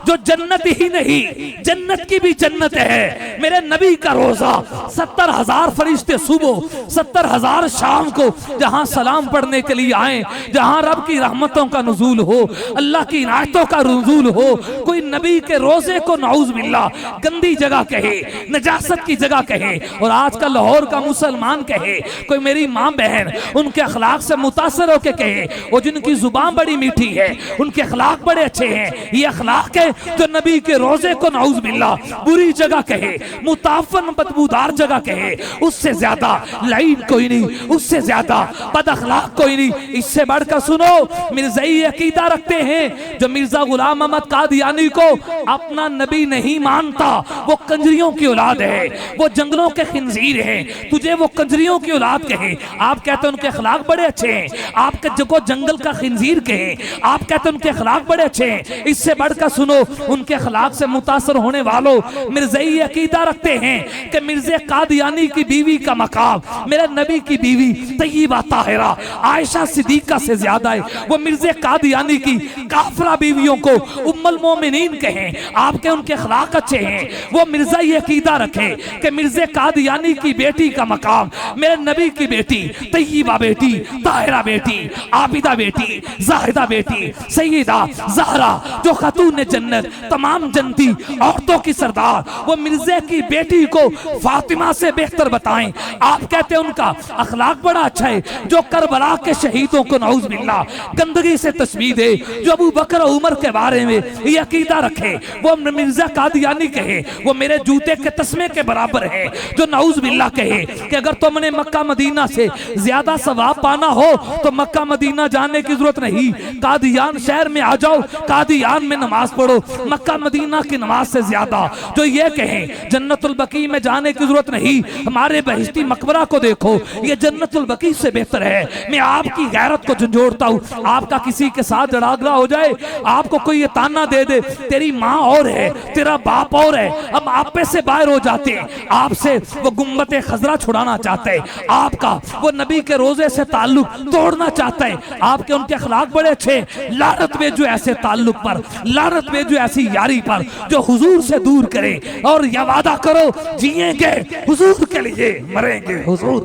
जो जन्नत ही नहीं जन्नत की भी जन्नत है, मेरे नबी का रोजा 70,000 फरिश्ते सुबह 70,000 शाम को जहां सलाम पढ़ने के लिए आए, जहां रब की रहमतों का नुज़ूल हो, अल्लाह की इनायतों का नुज़ूल हो। कोई नबी के रोजे को नाउज़ बिल्लाह गंदी जगह कहे, नजासत की जगह कहे, और आज का लाहौर का मुसलमान कहे, कोई मेरी माँ बहन उनके अखलाक से मुतासर होकर कहे, और जिनकी जुबान बड़ी मीठी है उनके अखलाक बड़े अच्छे हैं, ये अखलाक है जो नबी के रोजे को नाउज़ बिल्लाह बुरी जगह कहे, मुताफन बदबूदार जगह कहे, उससे ज्यादा लाइन कोई नहीं, उससे ज्यादा बद अखलाक कोई नहीं। इससे बढ़कर सुनो, मिर्ज़ाई अकीदा रखते हैं जो मिर्जा गुलाम अहमद कादियानी को अपना नबी नहीं मानता, वो कंजरियों की औलाद है, वो जंगलों के खिंजीर है, तुझे वो कंजरियों की औलाद कहे। आप कहते हैं उनके अखलाक बड़े अच्छे हैं, आप जो जंगल का खिंजीर कहे, आप कहते हैं उनके अखलाक बड़े अच्छे हैं। इससे बढ़कर सुनो, उनके अखलाक से मुतासर होने वालों मिर्ज़ाई अकीदा रखते हैं कि मिर्ज़े कादियानी की बीवी का मकाम मेरे नबी की बीवी तय्यबा ताहिरा आयशा सिद्दीक़ा से ज्यादा है। वो मिर्ज़े कादियानी की काफरा बीवियों को उम्मुल मोमिनीन कहें, आपके उनके अखलाक अच्छे हैं। वो मिर्ज़ाई अकीदा रखे कि मिर्ज़े कादियानी की बेटी का मकाम मेरे नबी की बेटी तय्यबा बेटी, ताहिरा बेटी, आबिदा बेटी, जाहिदा बेटी, सय्यदा ज़हरा जो खातून जन्नत, तमाम जनती औरतों की सरदार, वो मिर्जे की बेटी को फातिमा से बेहतर बताएं। आप कहते हैं उनका अखलाक बड़ा अच्छा है, जो करबला के शहीदों को नाउज़ बिल्लाह गंदगी से तस्बीह दे, जो अबू बकर उमर के बारे में ये अकीदा रखे, वो मिर्जा कादियानी कहे वो मेरे जूते के तस्मे के बराबर है, जो नाउज़ बिल्लाह कहे कि अगर तुमने मक्का मदीना से ज्यादा सवाब पाना हो तो मक्का मदीना जाने की जरूरत नहीं, कादियान शहर में आ जाओ, कादियान में नमाज पढ़ो, मक्का मदीना की नमाज से ज्यादा। जो ये कहें जन्नतुल बकी में जाने की जरूरत नहीं, हमारे बहिश्ती मकबरा को देखो, ये जन्नतुल बकी से बेहतर है। मैं आपकी गैरत को झंझोड़ता हूँ, आपका किसी के साथ झगड़ा हो जाए, आपको कोई ये ताना दे दे तेरी माँ और है, तेरा बाप और है, अब आप पे से बाहर हो जाते हैं, आपसे वो गुम्बते खजरा छुड़ाना चाहते हैं, आपका वो नबी के रोजे से ताल्लुक तोड़ना चाहता है। आपके उनके अखलाक बड़े अच्छे, लानत में जो ऐसे ताल्लुक पर, लानत में जो ऐसी यारी पर जो हुजूर से दूर करे, और यह वादा करो जिएंगे हुजूर के लिए, मरेंगे हुजूर।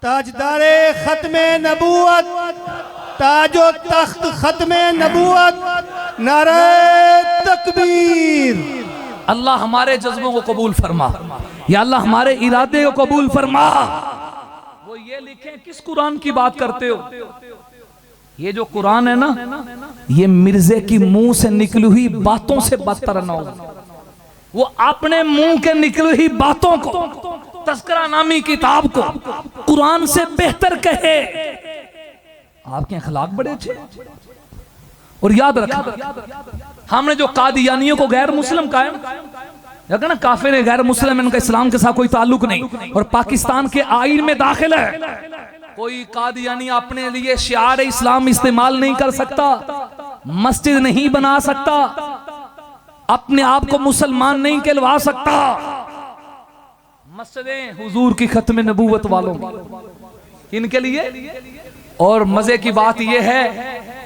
ताजदारे खत्मे नबूवत, ताजो तख्त खत्मे नबूवत, नारे तकबीर।
अल्लाह हमारे जज्बों को कबूल फरमा, या अल्लाह हमारे इरादे को कबूल फरमा। वो ये लिखें किस कुरान की बात करते हो? ये जो कुरान है ना, ये मिर्जे की मुंह से निकली हुई बातों से बदतर ना हो, वो अपने मुंह के निकली हुई बातों को, तस्करा नामी किताब को कुरान से बेहतर कहे। आपके अखलाक बड़े अच्छे। और याद रखना, हमने जो कादियानियों को गैर मुस्लिम कायम देखा ना, काफिर है, गैर मुस्लिम, इनका इस्लाम के साथ कोई ताल्लुक नहीं, और पाकिस्तान के आईन में दाखिल है। कोई कादियानी अपने लिए शियार इस्लाम इस्तेमाल नहीं कर सकता, मस्जिद नहीं बना सकता, अपने आप को मुसलमान नहीं कहलवा सकता। मस्जिदें हुजूर की खत्म नबूवत वालों इनके लिए। और मजे की बात यह है,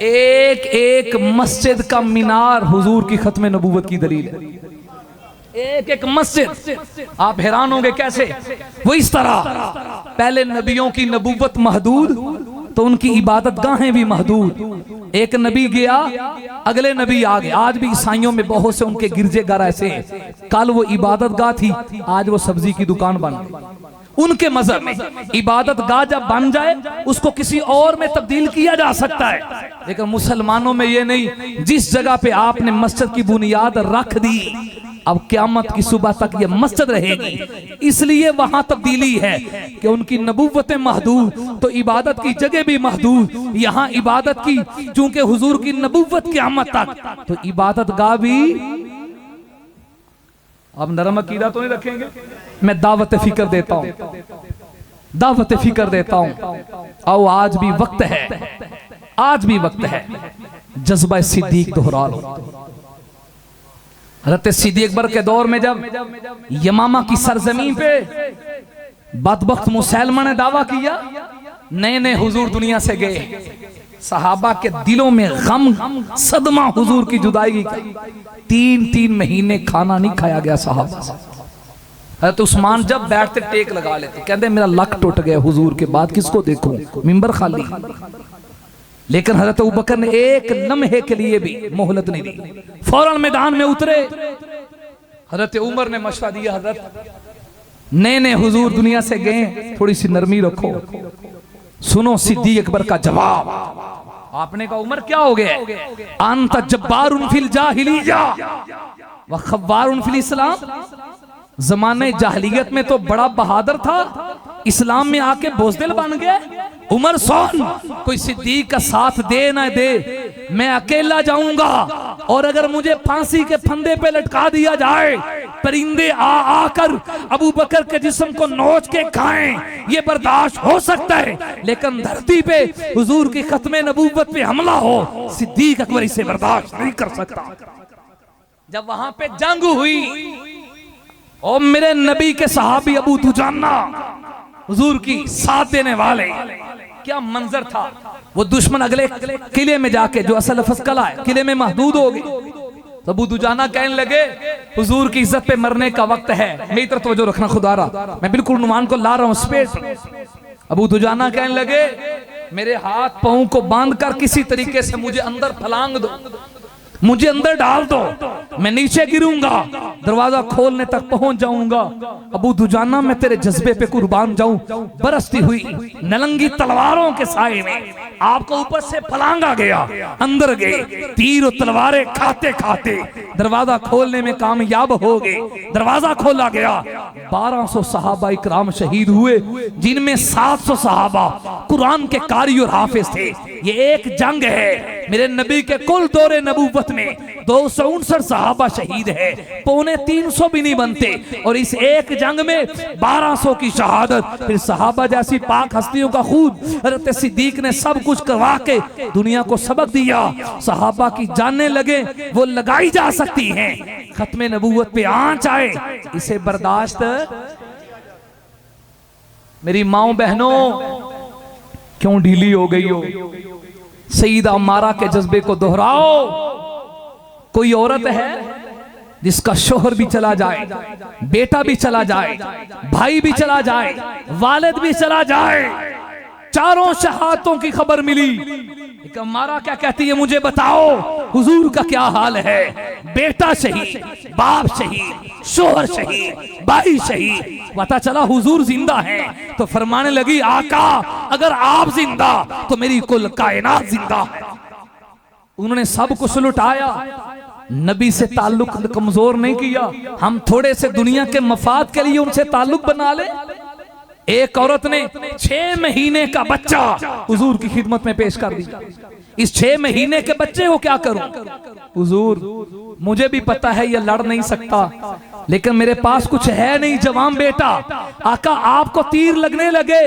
एक एक मस्जिद का मीनार हुजूर की खत्म नबूवत की दलील है। एक एक मस्जिद, आप हैरान होंगे कैसे। वो इस तरह, पहले नबियों की नबूवत महदूद तो उनकी इबादत गाहें भी महदूद। एक नबी गया, अगले नबी आ गए। आज भी ईसाइयों में बहुत से उनके गिरजेघर ऐसे हैं, कल वो इबादत गाह थी, आज वो सब्जी की दुकान बन गई। उनके मजहब में इबादत गाह जब बन जाए उसको किसी और में तब्दील किया जा सकता है, लेकिन मुसलमानों में ये नहीं। जिस जगह पे आपने मस्जिद की बुनियाद रख दी, अब क़यामत की सुबह तक ये मस्जिद रहेगी। इसलिए वहां तब्दीली है कि उनकी नबूवतें महदूद तो इबादत की जगह भी महदूद। यहाँ इबादत की चूंकि हुजूर की नबूवत क़यामत तक, तो इबादत गाह भी। अब नरम अकीदा तो नहीं रखेंगे, मैं दावत फिक्र देता हूं, दावत फिक्र देता हूं। आओ आज भी वक्त है, आज भी वक्त है, जज्बा सिद्दीक दोहरा लो। हज़रत सिद्दीक़ अकबर के दौर में जब यमामा की सरजमीन पे बदबख्त मुसैलमा ने दावा किया, नए नए हुजूर दुनिया से गए, सहाबा के दिलों में गम सदमा हुजूर की जुदाई का, 3-3 महीने खाना नहीं खाया गया सहाबा से। हज़रत उस्मान जब बैठते टेक लगा लेते, कहते मेरा लक टूट गया, हुजूर के बाद किसको देखूं, मिंबर खाली। लेकिन हज़रत अबू बकर ने एक लम्हे के लिए भी मोहलत नहीं दी, फौरन मैदान में उतरे। हज़रत उमर ने मशवरा दिया, हज़रत नए नए हुजूर दुनिया से गए, थोड़ी सी नरमी रखो। सुनो सिद्दीक़ अकबर का जवाब। आपने कहा उमर क्या हो गया? अंत जब्बारुन फिल जाहिलिया व खव्वारुन फिल इस्लाम। जमाने जाहिलियत में तो बड़ा बहादुर था, इस्लाम में आके बोझदिल बन गए। उमर सुन, कोई सिद्दीक का साथ दे ना दे, मैं अकेला जाऊंगा, और अगर मुझे फांसी के फंदे पे लटका दिया जाए, परिंदे आकर अबू बकर के जिस्म को नोच के खाएं, ये बर्दाश्त हो सकता है, लेकिन धरती पे हुजूर की खत्मे नबूवत पे हमला हो, सिद्दीक अकबर इसे बर्दाश्त नहीं कर सकता। जब वहां पे जंग हुई और मेरे नबी के सहाबी अबू दुजाना हुजूर की साथ देने वाले, क्या मंजर था। वो दुश्मन अगले किले में जाके, जो असल लफ्ज़ कला है, किले में महदूद हो गए, तो अबू दुजाना कहने लगे हुजूर की इज्जत पे मरने का वक्त है, मेरी तरफ तवज्जो रखना खुदारा, मैं बिल्कुल उन्वान को ला रहा हूं स्पेस। अबू दुजाना कहने लगे मेरे हाथ पांव को बांध कर किसी तरीके से मुझे अंदर फलांग दो, मुझे अंदर डाल दो, मैं नीचे गिरूंगा, दरवाजा खोलने तक पहुंच जाऊंगा। अबू दुजाना मैं तेरे जज्बे पे कुर्बान जाऊं। बरसती हुई नलंगी तलवारों के साए में आपको ऊपर से फलांग आ गया, अंदर गए, तीर और तलवारें खाते खाते दरवाजा खोलने में कामयाब हो गए। दरवाजा खोला गया, 1200 सहाबा इकराम शहीद हुए, जिनमें 700 सहाबा कुरान के कारी और हाफिज थे। ये एक जंग है। मेरे नबी के कुल दौरे नबूवत में 259 सहाबा शहीद है, 350 भी नहीं बनते, और इस एक जंग में 1200 की शहादत। फिर सहाबा जैसी पाक हस्तियों का खून हज़रत सिद्दीक ने सब कुछ करवा के दुनिया को सबक दिया। सहाबा की जानने लगे वो लगाई जा सकती हैं, खत्मे नबूवत पे आंच आए, इसे बर्दाश्त। मेरी माओ बहनों, क्यों ढीली हो गई हो? सईदा अम्मारा के जज्बे को दोहराओ। कोई औरत है जिसका शोहर भी चला जाए, बेटा भी चला जाए, भाई भी चला जाए, वालिद भी चला जाए, चारों शहादतों की खबर मिली, एक अम्मारा क्या कहती है, मुझे बताओ हुजूर का क्या हाल है? बेटा शहीद, बाप शहीद, शोहर शहीद, भाई शहीद। पता चला हुजूर जिंदा हैं, तो फरमाने लगी आका अगर आप जिंदा तो मेरी कुल कायनात जिंदा है। उन्होंने सब कुछ लुटाया, नबी से ताल्लुक कमजोर नहीं किया। हम थोड़े से दुनिया के मफाद के लिए उनसे ताल्लुक बना ले। एक औरत ने 6 महीने का बच्चा हुजूर की खिदमत में पेश कर दिया। इस 6 महीने के बच्चे को क्या करूं? हुजूर मुझे भी पता है ये लड़ नहीं सकता, लेकिन मेरे पास कुछ है नहीं, जवान बेटा। आका आपको तीर लगने लगे,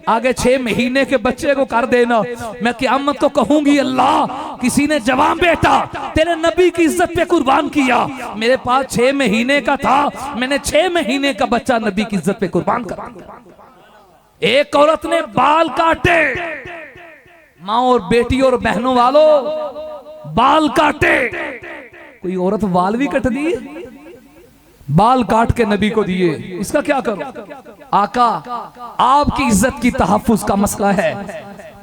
आगे 6 महीने के बच्चे को कर देना, मैं क़यामत को कहूंगी अल्लाह किसी ने जवान बेटा तेरे नबी की इज्जत पे कुर्बान किया। मेरे पास 6 महीने का था, मैंने 6 महीने का बच्चा नबी की इज्जत पे कुर्बान कर दिया। एक औरत ने बाल काटे, माँ और बेटी और बहनों वालों बाल काटे। कोई औरत बाल भी कट दी, बाल काट के नबी को दिए, इसका क्या करो? आका आपकी इज्जत की तहफ्फुज का मसला है,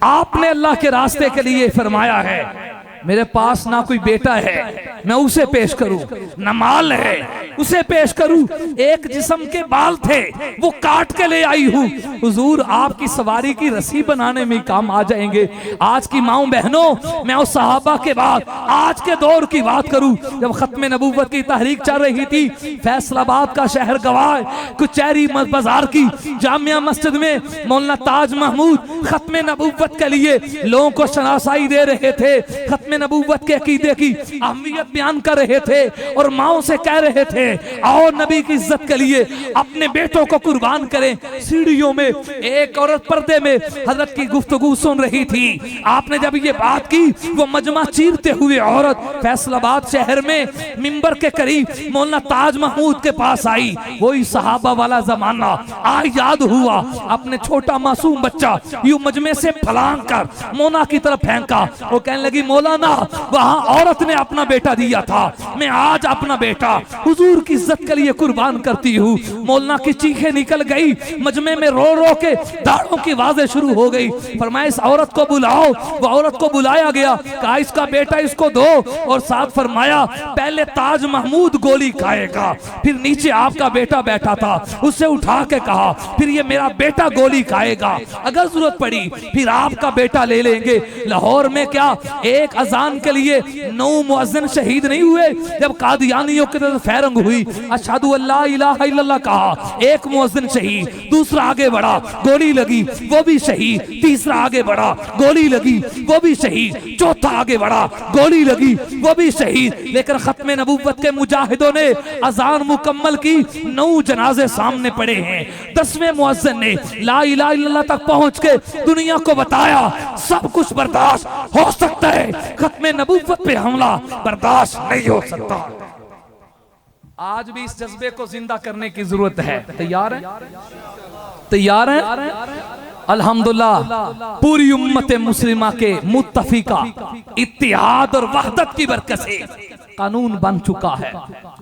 आपने अल्लाह के रास्ते के लिए फरमाया है। मेरे पास ना कोई बेटा है मैं उसे पेश करूं, न माल है उसे पेश करूं, एक जिस्म के बाल थे वो काट के ले आई हूं। हुजूर आपकी सवारी की रस्सी बनाने में काम आ जाएंगे। आज की माओ बहनों, मैं उस सहाबा के बाद आज के दौर की बात करूं, जब खत्मे नबूवत की तहरीक चल रही थी, फैसलाबाद का शहर गवाह, कुचैरी बाजार की जामिया मस्जिद में मौलाना ताज महमूद खत्मे नबूवत के लिए लोगों को शनासाई दे रहे थे। खत्मे नबूवत के अकीदे की अहमियत बयान कर रहे थे और माओ से कह रहे थे आओ नबी की इज्जत के लिए अपने बेटों को कुर्बान करें। सीढ़ियों में एक औरत पर्दे में हजरत की गुफ्तगू सुन रही थी। आपने जब ये बात की वो मजमा चीरते हुए औरत फैसलाबाद शहर में मिंबर के करीब मौलाना ताज महमूद के पास आई। वही सहाबा वाला जमाना आज याद हुआ। अपने छोटा मासूम बच्चा यूं मजमे से फलांग कर मौला की तरफ फेंका। वो कहने लगी मौलाना वहां औरत ने अपना बेटा दिया था, मैं आज अपना बेटा हुजूर की इज्जत के लिए कुर्बान करती हूँ। मौलाना की चीखें निकल गई, मजमे में रो रो के दाढ़ों की आवाजें शुरू हो गई। फरमाया इस औरत को बुलाओ। वो औरत को बुलाया गया, कहा इसका बेटा इसको दो और साथ फरमाया पहले ताज महमूद गोली खाएगा, फिर नीचे आपका बेटा बैठा था उसे उठा के कहा फिर ये मेरा बेटा गोली खाएगा, अगर जरूरत पड़ी फिर आपका बेटा ले लेंगे। लाहौर में क्या एक अजान के लिए 9 मुअज्जिन शहीद नहीं हुए? जब कादियानियों की तरफ फैरंग हुई अशहदु अल्ला इलाहा इल्लल्लाह कहा, एक मुअज्जिन शहीद, दूसरा आगे बढ़ा गोली लगी वो भी शहीद, तीसरा आगे बढ़ा गोली लगी वो भी शहीद, चौथा आगे बढ़ा गोली लगी वो भी शहीद। लेकिन खत्मे नबूवत के मुजाहिदों ने अजान मुकम्मल की, 9 जनाजे सामने पड़े हैं। 10वें मुअज्जिन ने ला इलाहा इल्लल्लाह तक पहुंच के दुनिया को बताया सब कुछ बर्दाश्त हो सकता है, खत्मे नबूवत पे हमला बर्दाश्त नहीं हो सकता। आज भी इस जज्बे को जिंदा करने की जरूरत है। तैयार है? तैयार है? अल्हम्दुलिल्लाह पूरी उम्मत मुस्लिमा के मुत्तफिका इत्तिहाद और वहदत की बरकत से कानून बन चुका है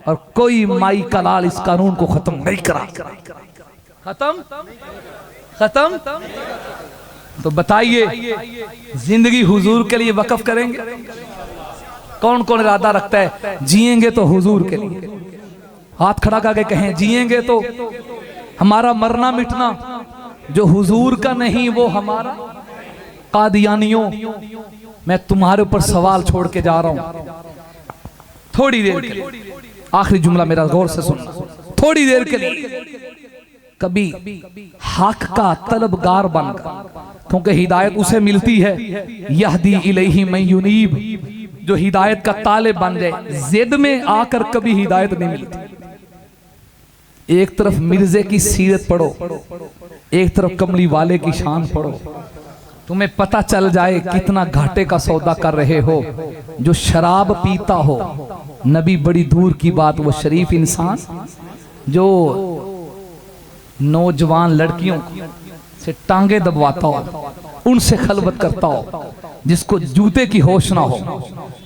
और कोई माई कलाल इस कानून को खत्म नहीं करा। खत्म खत्म। तो बताइए जिंदगी हुजूर के लिए वक्फ करेंगे? कौन कौन इरादा रखता है जिएंगे तो हुजूर के लिए? हाथ खड़ा करके कहें जिएंगे तो हमारा मरना मिटना जो हुजूर का नहीं वो हमारा। कादियानियों मैं तुम्हारे ऊपर सवाल छोड़ के जा रहा हूं थोड़ी देर के लिए, आखिरी जुमला मेरा गौर से सुनना। थोड़ी देर के लिए कभी हक का तलबगार बनकर, क्योंकि हिदायत उसे मिलती है यहदी इलैहि मन युनीब, जो हिदायत का तालिब बन जाए। जिद में आकर कभी हिदायत नहीं मिलती। एक तरफ मिर्जे की सीरत पढ़ो, एक तरफ कमली वाले की शान पढ़ो, तुम्हें पता चल जाए कितना घाटे का सौदा कर रहे हो। जो शराब पीता हो, नबी बड़ी दूर की बात, वो शरीफ इंसान जो नौजवान लड़कियों से टांगे दबवाता हो, उनसे खलवत करता हो, जिसको जूते की होश ना हो,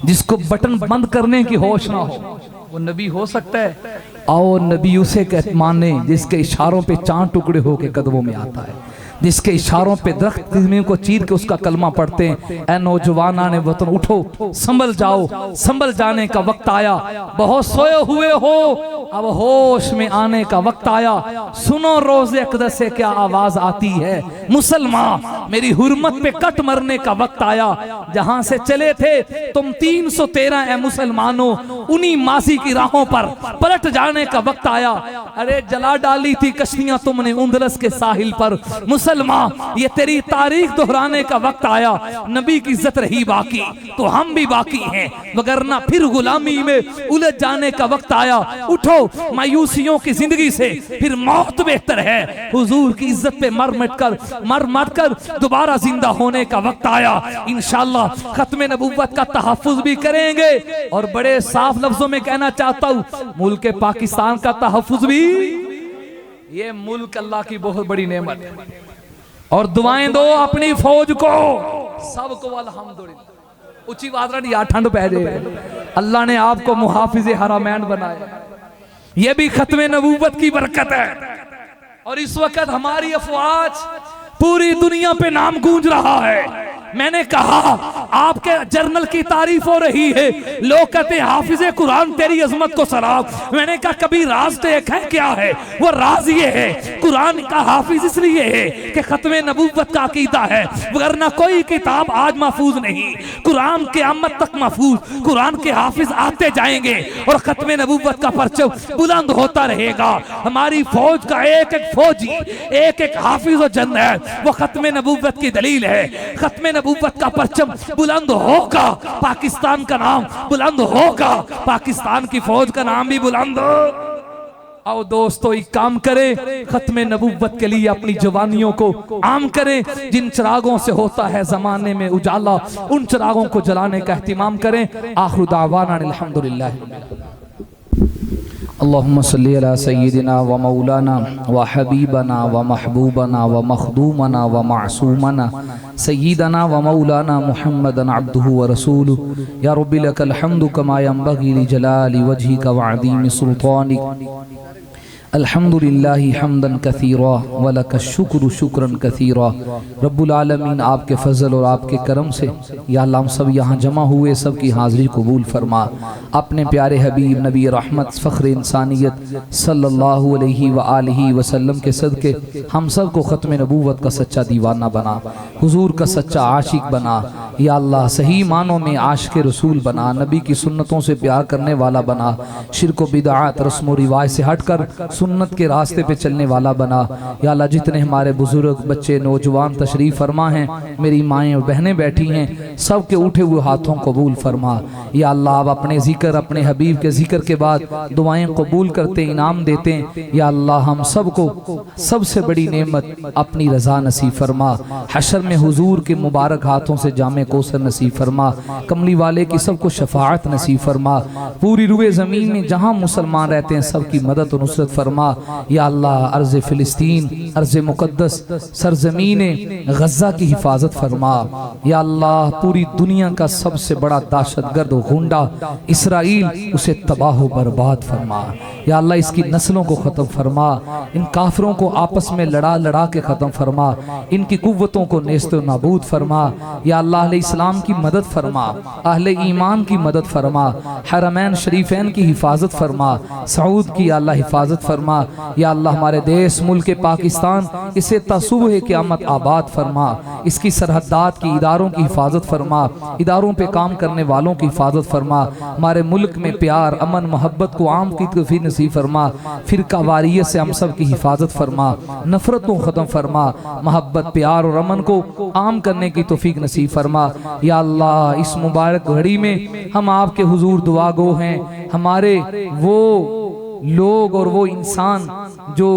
जिसको बटन बंद करने की होश ना हो, वो नबी हो सकता है? आओ नबी उसे माने जिसके इशारों पे चांद टुकड़े होके कदमों में आता है, जिसके इशारों पे दरख्त जमीन को चीर के उसका कलमा पढ़ते हैं। ऐ नौजवानाने वतन उठो, संभल जाओ, संभल जाने का वक्त आया। बहुत सोए हुए हो, अब होश में आने का वक्त आया। सुनो रोज़े अक़दस से क्या आवाज आती है, मुसलमान मेरी हुर्मत पे कट मरने का वक्त आया। जहां से चले थे तुम 313 है मुसलमानों, उन्हीं मासी की राहों पर पलट जाने का वक्त आया। अरे जला डाली थी कश्तियां तुमने उंदलस के साहिल पर, मुसलमान ये तेरी तारीख दोहराने का वक्त आया। नबी की इज्जत रही बाकी तो हम भी बाकी हैं, वगरना फिर गुलामी में उलझ जाने का वक्त आया। उठो मायूसियों की जिंदगी से, फिर मौत बेहतर है। हुजूर की इज्जत पे मर मट कर दोबारा जिंदा होने का वक्त आया। इंशाअल्लाह खत्मे नबूवत का तहफ्फुज भी करेंगे। और बड़े साफ लफ्जों में कहना चाहता हूँ, मुल्क पाकिस्तान का तहफ्फुज भी, ये मुल्क अल्लाह की बहुत बड़ी नेमत है। और दुआएं दो अपनी फौज को, सबको अल्हम्दुलिल्लाह। ऊंची आवाज रही, या ठंड पै जाए। अल्लाह ने आपको मुहाफिज़े हरमैन बनाया, ये भी खत्मे नबूवत की बरकत है। और इस वक्त हमारी अफवाज पूरी दुनिया पे नाम गूंज रहा है। मैंने कहा आपके जर्नल की तारीफ हो रही है, लोग कहते हैं हाफिज़े कुरान तेरी अजमत को सलाम। मैंने कहा कभी राज देखा है? क्या है वो राज? ये है कुरान का हाफिज इसलिए है कि खत्मे नबूवत का अकीदा है, वरना कोई किताब आज महफूज नहीं। कुरान क़यामत तक महफूज, कुरान के हाफिज आते जाएंगे और खत्मे नबूवत का परचम बुलंद होता रहेगा। हमारी फौज का एक एक फौजी, एक एक हाफिज और जन है, वो खत्मे नबूवत की दलील है। खत्मे नबूवत का परचम बुलंद होगा, पाकिस्तान का नाम बुलंद होगा, पाकिस्तान की फौज का नाम भी बुलंद हो। आओ दोस्तों, एक काम करें, खत्मे नबूवत के लिए अपनी जवानियों को आम करें। जिन चिरागों से होता है जमाने में उजाला, उन चिरागों को जलाने का एहतिमाम करें। आखिर दावाना अल्हम्दुलिल्लाह। अल्लाहुम्मा सल्ली अला सय्यिदिना व मौलाना व हबीबना व महबूबना व मखदूमना व मासूमना सय्यिदना व मौलाना मुहम्मदन अब्दुहु व रसूलुहु। या रब्बी लकल हम्दु कमा यंबगी लिजलाली वजहिका व अज़ीमि सुल्तानिक। अल्हम्दुलिल्लाहि हम्दन कसीरा व लकश शुक्र शुक्रन कसीरा। रब्बुल आलमीन, आपके फजल और आपके करम से या अल्लाह हम सब यहाँ जमा हुए सब की हाज़िरी कबूल फरमा। अपने प्यारे हबीब नबी रहमत फ़ख्र इंसानियत सल्लल्लाहु अलैहि व आलिहि वसल्लम के सदके हम सब को ख़त्म नबूवत का सच्चा दीवाना बना, हुजूर का सच्चा आशिक बना। या अल्लाह, सही मानों में आशिक रसूल बना, नबी की सुन्नतों से प्यार करने वाला बना, शिरक व बिदअत रस्म व रिवाज से हटकर सुन्नत के रास्ते पे चलने वाला बना। या अल्लाह, जितने हमारे बुजुर्ग, बच्चे, नौजवान तशरीफ़ फरमा हैं, मेरी माएँ और बहनें बैठी हैं, सब के उठे हुए हाथों कबूल फरमा। या अल्लाह, आप अपने ज़िक्र, अपने हबीब के ज़िक्र के बाद दुआएं कबूल करते, इनाम देते हैं। या अल्लाह, हम सब को सबसे बड़ी नेमत अपनी रज़ा नसीब फरमा। हशर में हुजूर के मुबारक हाथों से जामे कौसर नसीब फरमा। कमली वाले की सबको शफाअत नसीब फरमा। पूरी रुए ज़मीन में जहाँ मुसलमान रहते हैं सबकी मदद और नुसरत फरमा। या अल्लाह, अर्ज़ फ़िलिस्तीन, अर्ज़ मुक़द्दस, सरज़मीन गज़ा की हिफाजत फरमा। या अल्लाह, पूरी दुनिया का सबसे बड़ा दहशतगर्द गुंडा इसराइल, उसे तबाह बर्बाद फरमा। या अल्लाह, इसकी नस्लों को ख़त्म फरमा। इन काफिरों को आपस में लड़ा लड़ा के ख़त्म फरमा। इनकी कुव्वतों को नेस्त नाबूद फरमा। या अल्लाह, अहले इस्लाम की मदद फरमा, अहले ईमान की मदद फरमा, हरमैन शरीफैन की हिफाजत फरमा, सऊद की अल्लाह हिफाजत फरमा। या अल्लाह, हमारे देश मुल्क पाकिस्तान, इसे तसुबह क़यामत आबाद फरमा। इसकी सरहदात की इदारों की हिफाजत फरमा, इदारों पे काम करने वालों की हिफाजत फरमा। हमारे मुल्क में प्यार, अमन, मोहब्बत को आम की तौफीक नसीब फरमा। फ़िरका वारियत से हम सब की हिफाजत फरमा। नफरत को ख़त्म फरमा। मोहब्बत, प्यार और अमन को आम करने की तौफीक नसीब फरमा। या अल्लाह, इस मुबारक घड़ी में हम आपके हुजूर दुआ गो हैं। हमारे वो लोग और वो इंसान जो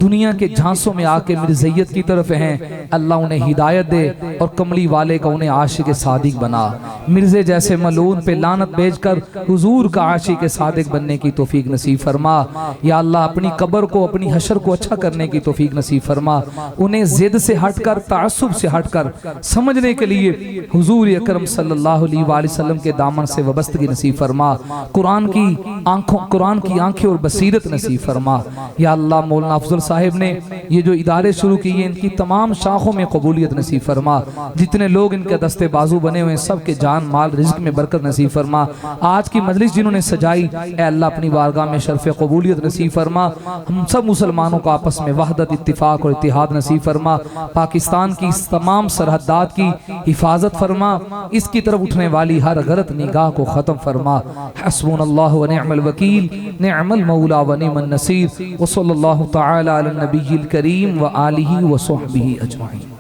दुनिया के झांसों में आके मिर्ज़ैयत की तरफ हैं, अल्लाह उन्हें हिदायत दे और कमली वाले का उन्हें आशिक सादिक बना। मिर्ज़े जैसे मलून पे लानत भेजकर हुजूर का आशिक सादिक बनने की तौफीक नसीब फरमा। या अल्लाह, अपनी कब्र को, अपनी हशर को अच्छा करने की तौफीक नसीब फरमा। उन्हें ज़िद से हटकर, तासुब से हटकर समझने के लिए हुजूर अकरम सल्लल्लाहु अलैहि वसल्लम के दामन से वबस्तगी नसीब फरमा। कुरान की आंखें और बसीरत नसीब फरमा। या अल्लाह, मौलाना अफजल साहिब ने ये जो इदारे शुरू किए, इनकी तमाम शाखों में कबूलियत नसीब फरमा। जितने लोग इनके दस्ते बाजू बने हुए हैं, सब के जान माल रिज़्क़ में बरकत नसीब फरमा। आज की मजलिस जिन्होंने सजाई, ए अल्लाह, अपनी बारगाह में शर्फ़ कबूलियत नसीब फरमा। हम सब मुसलमानों को आपस में वहदत, इत्तिफाक और इत्तिहाद नसीब फरमा। पाकिस्तान की इस तमाम सरहदात की हिफाजत फरमा। इसकी तरफ उठने वाली हर गलत निगाह को ख़त्म फरमा। हस्बुनल्लाहु व निअमल वकील, निअमल मौला व निअमन नसीर। व सल्लल्लाहु तआला अला नबिय्यिल करीम व आलिहि व सहबिहि अजमाइन।